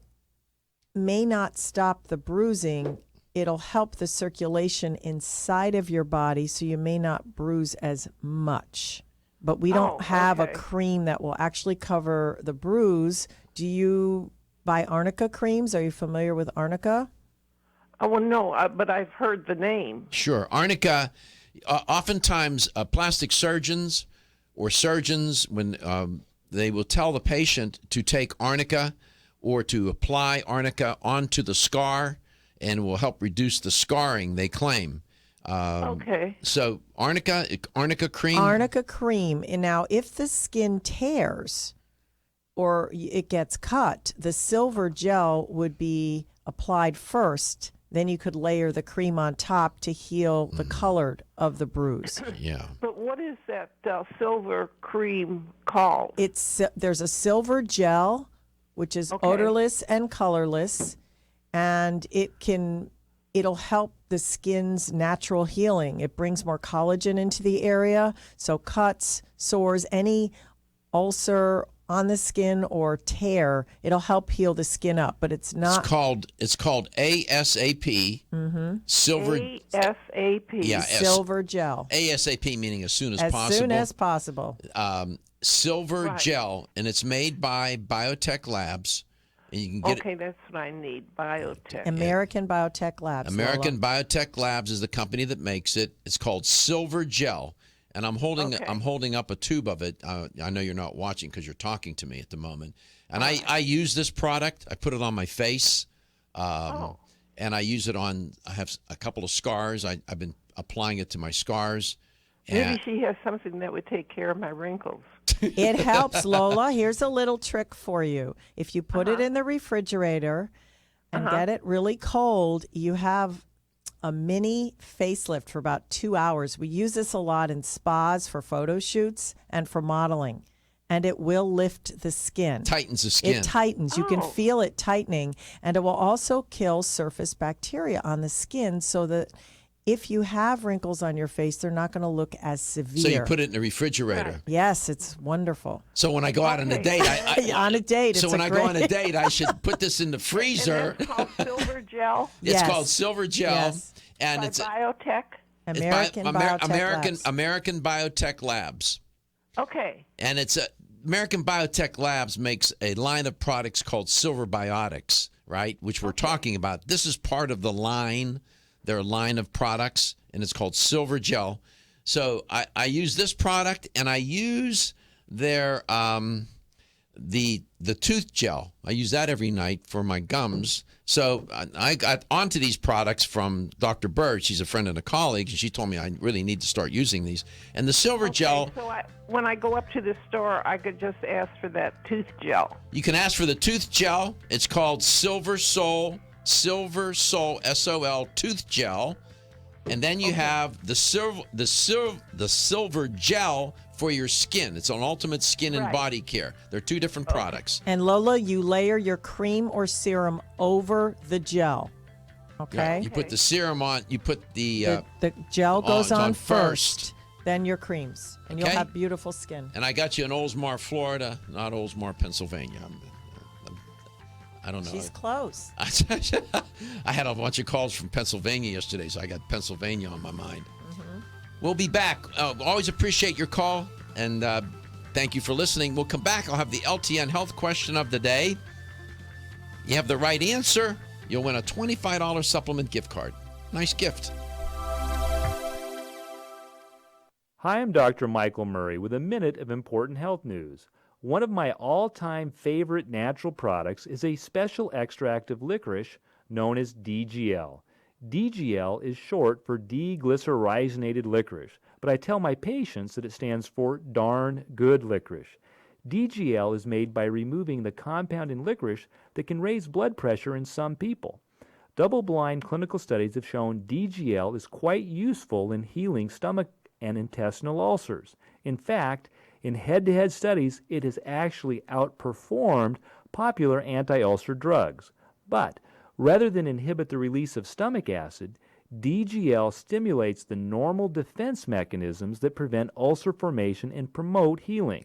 [SPEAKER 10] may not stop the bruising. It'll help the circulation inside of your body, so you may not bruise as much. But we don't have a cream that will actually cover the bruise. Do you buy arnica creams? Are you familiar with arnica?
[SPEAKER 19] Oh, well, no, but I've heard the name.
[SPEAKER 2] Sure. Arnica, oftentimes plastic surgeons or surgeons, when they will tell the patient to take arnica or to apply arnica onto the scar, and will help reduce the scarring, they claim.
[SPEAKER 19] Okay.
[SPEAKER 2] So arnica cream?
[SPEAKER 10] Arnica cream. And now if the skin tears or it gets cut, the silver gel would be applied first. Then you could layer the cream on top to heal the color of the bruise.
[SPEAKER 2] Yeah.
[SPEAKER 19] But what is that silver cream called?
[SPEAKER 10] There's a silver gel, which is odorless and colorless, and it'll help the skin's natural healing. It brings more collagen into the area, so cuts, sores, any ulcer on the skin or tear, it'll help heal the skin up. But it's not.
[SPEAKER 2] It's called ASAP. Silver.
[SPEAKER 19] ASAP.
[SPEAKER 2] Yeah.
[SPEAKER 10] Silver gel.
[SPEAKER 2] ASAP meaning as soon as possible.
[SPEAKER 10] As soon as possible.
[SPEAKER 2] Silver gel, and it's made by Biotech Labs. And you can get
[SPEAKER 19] okay, that's what I need. Biotech.
[SPEAKER 10] American Biotech Labs.
[SPEAKER 2] American Biotech Labs is the company that makes it. It's called Silver Gel, and I'm holding up a tube of it. I know you're not watching because you're talking to me at the moment. And I use this product. I put it on my face, and I use it on. I have a couple of scars. I've been applying it to my scars.
[SPEAKER 19] Maybe she has something that would take care of my wrinkles.
[SPEAKER 10] It helps, Lola. Here's a little trick for you. If you put it in the refrigerator and get it really cold, you have a mini facelift for about 2 hours. We use this a lot in spas for photo shoots and for modeling. and it will lift the skin.
[SPEAKER 2] Tightens the skin.
[SPEAKER 10] It tightens. You can feel it tightening, and it will also kill surface bacteria on the skin so that if you have wrinkles on your face, they're not going to look as severe.
[SPEAKER 2] So you put it in the refrigerator.
[SPEAKER 10] Yes, it's wonderful.
[SPEAKER 2] So when I go out on a date,
[SPEAKER 10] on a date,
[SPEAKER 2] so when I go on a date, I should put this in the freezer.
[SPEAKER 19] And it's called Silver Gel.
[SPEAKER 2] It's called Silver Gel,
[SPEAKER 10] Yes.
[SPEAKER 2] and
[SPEAKER 19] By
[SPEAKER 2] it's
[SPEAKER 19] Biotech.
[SPEAKER 10] American Biotech Labs.
[SPEAKER 2] American Biotech Labs.
[SPEAKER 19] Okay.
[SPEAKER 2] And it's American Biotech Labs makes a line of products called Silver Biotics, right? Which we're talking about. This is part of the line, their line of products, and it's called Silver Gel. So I use this product, and I use their the tooth gel. I use that every night for my gums. So I got onto these products from Dr. Byrd. She's a friend and a colleague, and she told me I really need to start using these. And the Silver Gel.
[SPEAKER 19] So when I go up to the store, I could just ask for that tooth gel.
[SPEAKER 2] You can ask for the tooth gel. It's called Silver Sol, S-O-L, tooth gel. And then you have the silver gel for your skin. It's an ultimate skin and body care. They're two different products.
[SPEAKER 10] And Lola, you layer your cream or serum over the gel. Okay.
[SPEAKER 2] Yeah, you put the serum on. You put the
[SPEAKER 10] gel goes on first, then your creams, and you'll have beautiful skin.
[SPEAKER 2] And I got you in Oldsmar, Florida, not Oldsmar, Pennsylvania. I don't know.
[SPEAKER 10] She's close.
[SPEAKER 2] I had a bunch of calls from Pennsylvania yesterday, so I got Pennsylvania on my mind. We'll be back. Always appreciate your call, and thank you for listening. We'll come back. I'll have the LTN health question of the day. You have the right answer, you'll win a $25 supplement gift card. Nice gift.
[SPEAKER 20] Hi, I'm Dr. Michael Murray with a minute of important health news. One of my all-time favorite natural products is a special extract of licorice known as DGL. DGL is short for deglycyrrhizated licorice, but I tell my patients that it stands for darn good licorice. DGL is made by removing the compound in licorice that can raise blood pressure in some people. Double-blind clinical studies have shown DGL is quite useful in healing stomach and intestinal ulcers. In fact, in head-to-head studies, it has actually outperformed popular anti-ulcer drugs. But rather than inhibit the release of stomach acid, DGL stimulates the normal defense mechanisms that prevent ulcer formation and promote healing.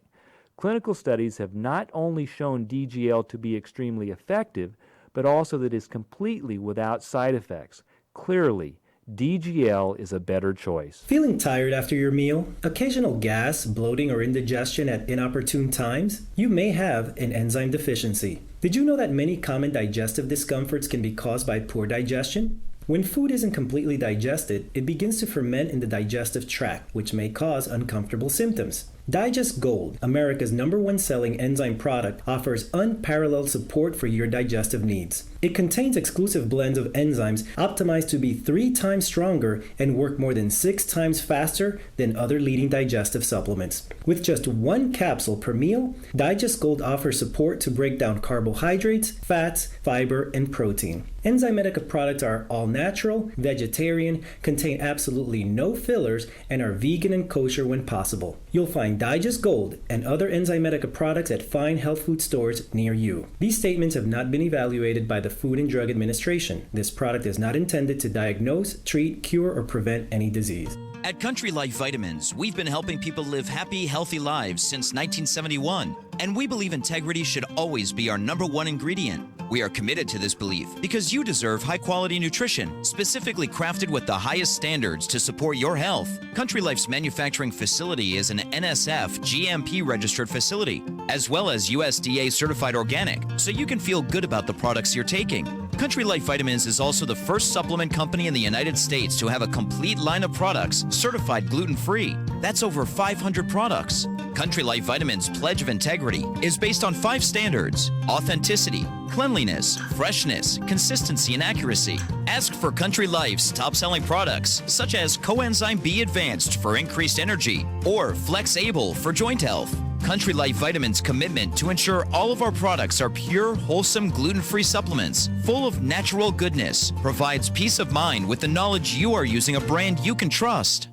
[SPEAKER 20] Clinical studies have not only shown DGL to be extremely effective, but also that it is completely without side effects. Clearly, DGL is a better choice.
[SPEAKER 21] Feeling tired after your meal? Occasional gas, bloating, or indigestion at inopportune times? You may have an enzyme deficiency. Did you know that many common digestive discomforts can be caused by poor digestion? When food isn't completely digested, it begins to ferment in the digestive tract, which may cause uncomfortable symptoms. Digest Gold, America's #1 selling enzyme product, offers unparalleled support for your digestive needs. It contains exclusive blends of enzymes optimized to be 3 times stronger and work more than 6 times faster than other leading digestive supplements. With just 1 capsule per meal, Digest Gold offers support to break down carbohydrates, fats, fiber, and protein. Enzymatica products are all natural, vegetarian, contain absolutely no fillers, and are vegan and kosher when possible. You'll find Digest Gold and other Enzymatica products at fine health food stores near you. These statements have not been evaluated by the Food and Drug Administration. This product is not intended to diagnose, treat, cure, or prevent any disease.
[SPEAKER 22] At Country Life Vitamins, we've been helping people live happy, healthy lives since 1971, and we believe integrity should always be our #1 ingredient. We are committed to this belief because you deserve high-quality nutrition, specifically crafted with the highest standards to support your health. Country Life's manufacturing facility is an NSF GMP-registered facility, as well as USDA certified organic, so you can feel good about the products you're taking. Country Life Vitamins is also the first supplement company in the United States to have a complete line of products certified gluten-free. That's over 500 products. Country Life Vitamins' pledge of integrity is based on 5 standards: authenticity, cleanliness, freshness, consistency, and accuracy. Ask for Country Life's top-selling products, such as Coenzyme B Advanced for increased energy or Flex Able for joint health. Country Life Vitamins' commitment to ensure all of our products are pure, wholesome, gluten-free supplements full of natural goodness provides peace of mind with the knowledge you are using a brand you can trust.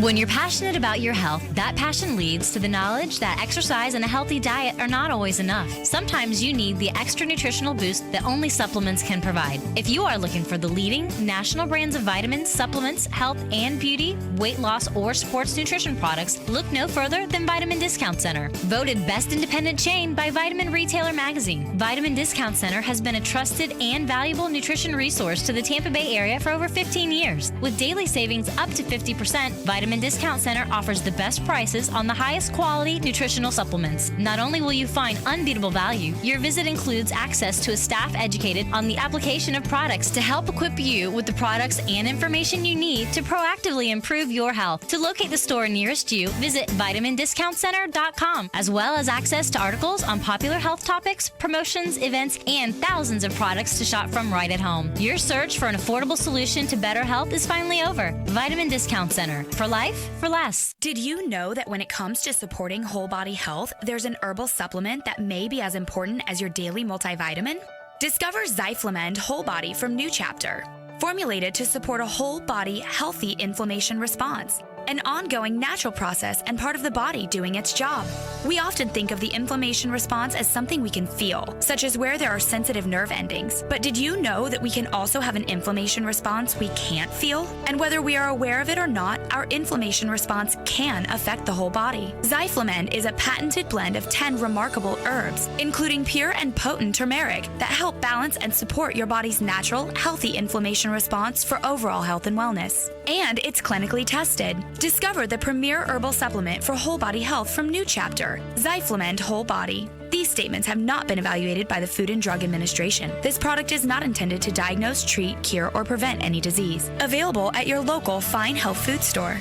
[SPEAKER 7] When you're passionate about your health, that passion leads to the knowledge that exercise and a healthy diet are not always enough. Sometimes you need the extra nutritional boost that only supplements can provide. If you are looking for the leading national brands of vitamins, supplements, health and beauty, weight loss, or sports nutrition products, look no further than Vitamin Discount Center. Voted best independent chain by Vitamin Retailer Magazine, Vitamin Discount Center has been a trusted and valuable nutrition resource to the Tampa Bay area for over 15 years. With daily savings up to 50%, Vitamin Discount Center offers the best prices on the highest quality nutritional supplements. Not only will you find unbeatable value, your visit includes access to a staff educated on the application of products to help equip you with the products and information you need to proactively improve your health. To locate the store nearest you, visit vitamindiscountcenter.com, as well as access to articles on popular health topics, promotions, events, and thousands of products to shop from right at home. Your search for an affordable solution to better health is finally over. Vitamin Discount Center. For life, for less.
[SPEAKER 6] Did you know that when it comes to supporting whole body health, there's an herbal supplement that may be as important as your daily multivitamin? Discover Zyflamend Whole Body from New Chapter. Formulated to support a whole body, healthy inflammation response. An ongoing natural process and part of the body doing its job. We often think of the inflammation response as something we can feel, such as where there are sensitive nerve endings. But did you know that we can also have an inflammation response we can't feel? And whether we are aware of it or not, our inflammation response can affect the whole body. Zyflamend is a patented blend of 10 remarkable herbs, including pure and potent turmeric, that help balance and support your body's natural, healthy inflammation response for overall health and wellness. And it's clinically tested. Discover the premier herbal supplement for whole body health from New Chapter, Zyflamend Whole Body. These statements have not been evaluated by the Food and Drug Administration. This product is not intended to diagnose, treat, cure, or prevent any disease. Available at your local fine health food store.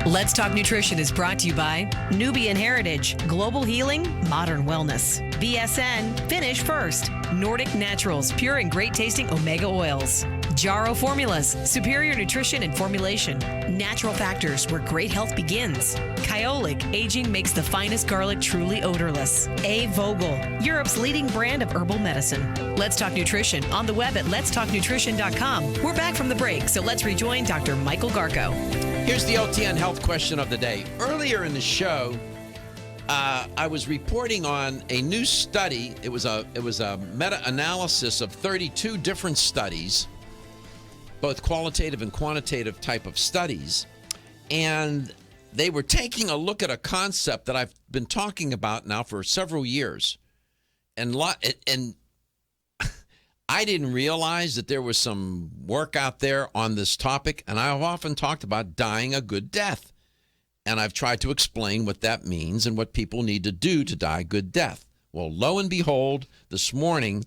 [SPEAKER 1] Let's Talk Nutrition is brought to you by Nubian Heritage, Global Healing, Modern Wellness, BSN, Finish First, Nordic Naturals, pure and great tasting omega oils, Jarrow Formulas, superior nutrition and formulation, Natural Factors, where great health begins, Kyolic, aging makes the finest garlic truly odorless, A. Vogel, Europe's leading brand of herbal medicine. Let's Talk Nutrition on the web at letstalknutrition.com. We're back from the break, so let's rejoin Dr. Michael Garko.
[SPEAKER 2] Here's the OTN health question of the day. Earlier in the show, I was reporting on a new study. It was a meta-analysis of 32 different studies, both qualitative and quantitative type of studies, and they were taking a look at a concept that I've been talking about now for several years, and I didn't realize that there was some work out there on this topic, and I've often talked about dying a good death. And I've tried to explain what that means and what people need to do to die a good death. Well, lo and behold, this morning,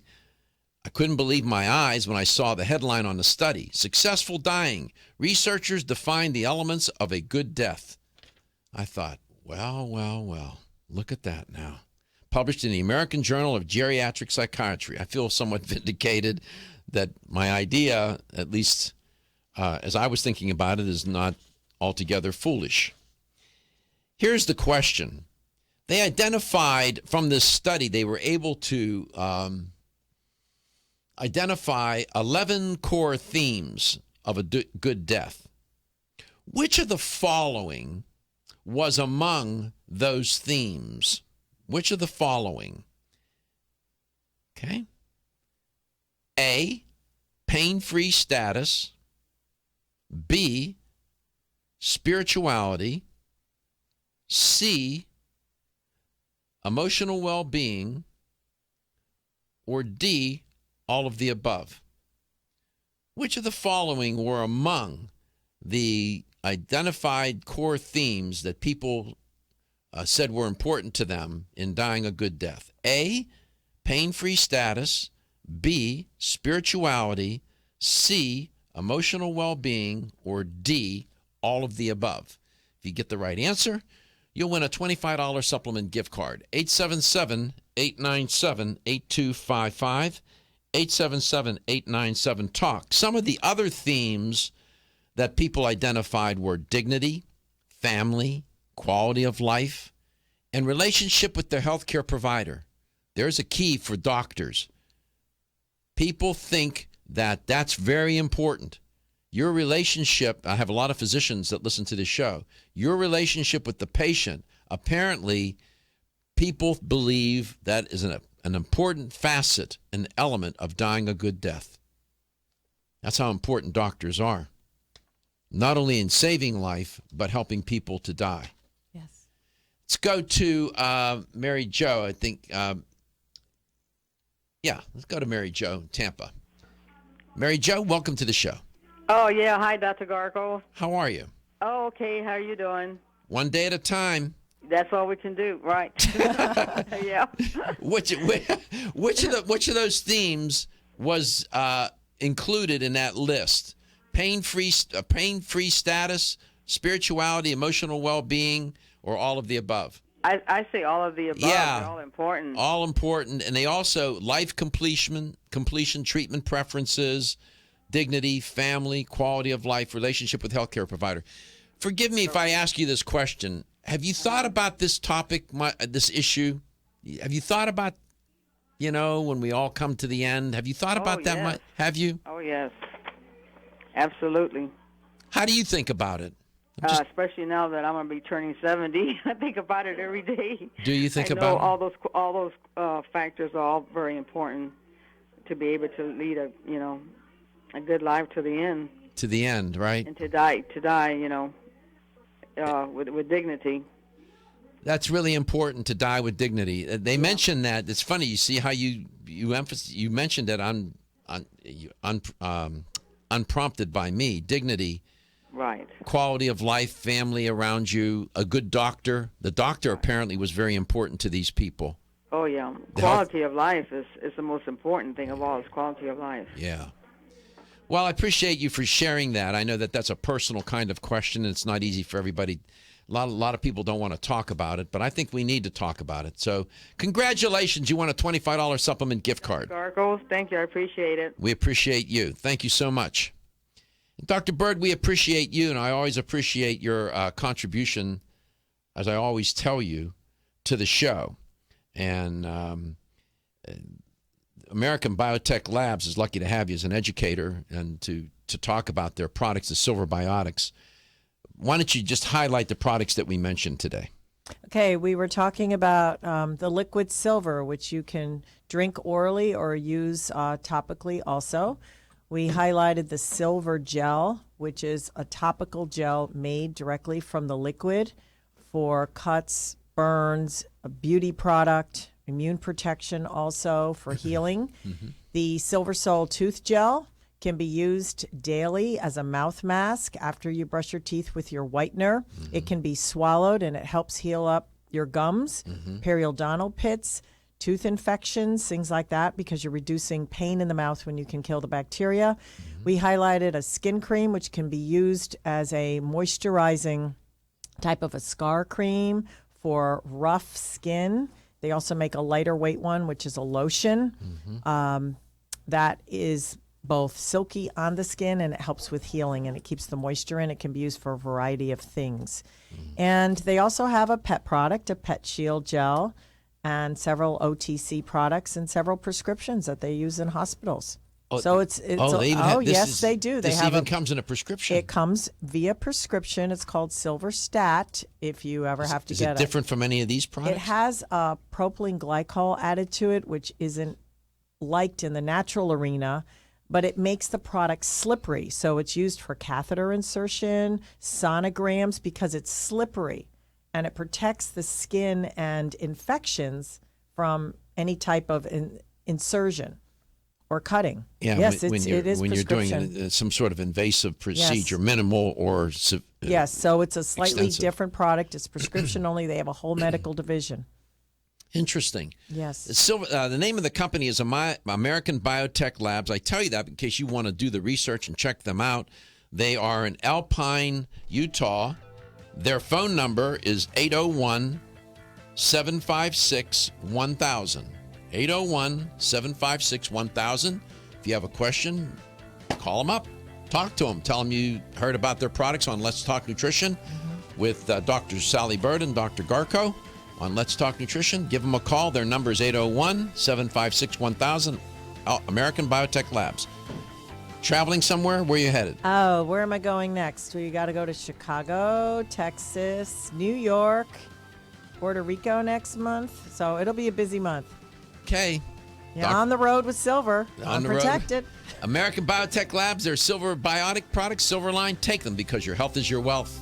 [SPEAKER 2] I couldn't believe my eyes when I saw the headline on the study. Successful dying. Researchers define the elements of a good death. I thought, well, look at that now. Published in the American Journal of Geriatric Psychiatry. I feel somewhat vindicated that my idea, at least as I was thinking about it, is not altogether foolish. Here's the question. They identified from this study, they were able to identify 11 core themes of a good death. Which of the following was among those themes? Which of the following? Okay. A, pain-free status. B, spirituality. C, emotional well-being. Or D, all of the above. Which of the following were among the identified core themes that people said were important to them in dying a good death? A, pain-free status. B, spirituality. C, emotional well-being. Or D, all of the above. If you get the right answer, you'll win a $25 supplement gift card. 877-897-8255. 877-897-TALK. Some of the other themes that people identified were dignity, family, quality of life, and relationship with their healthcare provider. There's a key for doctors. People think that that's very important. Your relationship, I have a lot of physicians that listen to this show, your relationship with the patient, apparently people believe that is an important facet, an element of dying a good death. That's how important doctors are. Not only in saving life, but helping people to die.
[SPEAKER 10] Yes.
[SPEAKER 2] Let's go to Mary Jo. I think, let's go to Mary Jo, Tampa. Mary Jo, welcome to the show.
[SPEAKER 4] Oh, yeah. Hi, Dr. Gargo.
[SPEAKER 2] How are you?
[SPEAKER 4] Oh, okay. How are you doing?
[SPEAKER 2] One day at a time.
[SPEAKER 4] That's all we can do, right? Yeah.
[SPEAKER 2] Which of those themes was included in that list? Pain-free status, spirituality, emotional well-being, or all of the above?
[SPEAKER 4] I say all of the above.
[SPEAKER 2] Yeah.
[SPEAKER 4] They're all important.
[SPEAKER 2] All important. And they also, life completion, treatment preferences, dignity, family, quality of life, relationship with healthcare provider. Forgive me if I ask you this question. Have you thought about this topic, this issue? Have you thought about, when we all come to the end? Have you thought about that much? Have you?
[SPEAKER 4] Oh, yes. Absolutely.
[SPEAKER 2] How do you think about it?
[SPEAKER 4] Especially now that I'm going to be turning 70. I think about it every day.
[SPEAKER 2] Do you think
[SPEAKER 4] I
[SPEAKER 2] about
[SPEAKER 4] know all those factors are all very important to be able to lead a good life to the end.
[SPEAKER 2] To the end, right?
[SPEAKER 4] And to die, with dignity. That's
[SPEAKER 2] really important, to die with dignity. They mentioned that. It's funny. You see how you mentioned it unprompted by me. Dignity.
[SPEAKER 4] Right.
[SPEAKER 2] Quality of life, family around you, a good doctor. The doctor apparently was very important to these people.
[SPEAKER 4] Oh, yeah. Quality of life is the most important thing of all, is quality of life.
[SPEAKER 2] Yeah. Well, I appreciate you for sharing that. I know that that's a personal kind of question, and it's not easy for everybody. A lot of people don't want to talk about it, but I think we need to talk about it. So congratulations. You won a $25 supplement gift card.
[SPEAKER 4] Gargles, thank you. I appreciate it.
[SPEAKER 2] We appreciate you. Thank you so much. Dr. Byrd, we appreciate you, and I always appreciate your contribution, as I always tell you, to the show. And American Biotech Labs is lucky to have you as an educator and to talk about their products, the Silver Biotics. Why don't you just highlight the products that we mentioned today?
[SPEAKER 10] Okay, we were talking about the liquid silver, which you can drink orally or use topically also. We highlighted the silver gel, which is a topical gel made directly from the liquid for cuts, burns, a beauty product, immune protection also for healing. Mm-hmm. The Silver Soul tooth gel can be used daily as a mouth mask after you brush your teeth with your whitener. Mm-hmm. It can be swallowed and it helps heal up your gums, periodontal pits, tooth infections, things like that, because you're reducing pain in the mouth when you can kill the bacteria. Mm-hmm. We highlighted a skin cream, which can be used as a moisturizing type of a scar cream for rough skin. They also make a lighter weight one, which is a lotion that is both silky on the skin and it helps with healing and it keeps the moisture in. It can be used for a variety of things. And they also have a pet product, a Pet Shield gel, and several OTC products and several prescriptions that they use in hospitals. So it's yes, they do.
[SPEAKER 2] This even comes in a prescription.
[SPEAKER 10] It comes via prescription. It's called Silver Stat. If you ever have to get it.
[SPEAKER 2] Is it different from any of these products?
[SPEAKER 10] It has propylene glycol added to it, which isn't liked in the natural arena, but it makes the product slippery. So it's used for catheter insertion, sonograms, because it's slippery, and it protects the skin and infections from any type of insertion or cutting.
[SPEAKER 2] Yeah,
[SPEAKER 10] yes,
[SPEAKER 2] when
[SPEAKER 10] it is
[SPEAKER 2] you're doing some sort of invasive procedure, minimal or
[SPEAKER 10] yes, so it's a slightly
[SPEAKER 2] extensive.
[SPEAKER 10] different product. It's prescription only. They have a whole medical division.
[SPEAKER 2] Interesting.
[SPEAKER 10] Yes.
[SPEAKER 2] The name of the company is American Biotech Labs. I tell you that in case you want to do the research and check them out. They are in Alpine, Utah. Their phone number is 801-756-1000. 801-756-1000. If you have a question, call them up. Talk to them. Tell them you heard about their products on Let's Talk Nutrition. with Dr. Sally Byrd and Dr. Garko on Let's Talk Nutrition. Give them a call. Their number is 801-756-1000, American Biotech Labs. Traveling somewhere? Where are you headed?
[SPEAKER 10] Oh, where am I going next? We got to go to Chicago, Texas, New York, Puerto Rico next month. So it'll be a busy month.
[SPEAKER 2] Okay.
[SPEAKER 10] Yeah, on the road with Silver.
[SPEAKER 2] On the
[SPEAKER 10] protected.
[SPEAKER 2] American Biotech Labs, their Silver Biotic products, Silver line. Take them because your health is your wealth.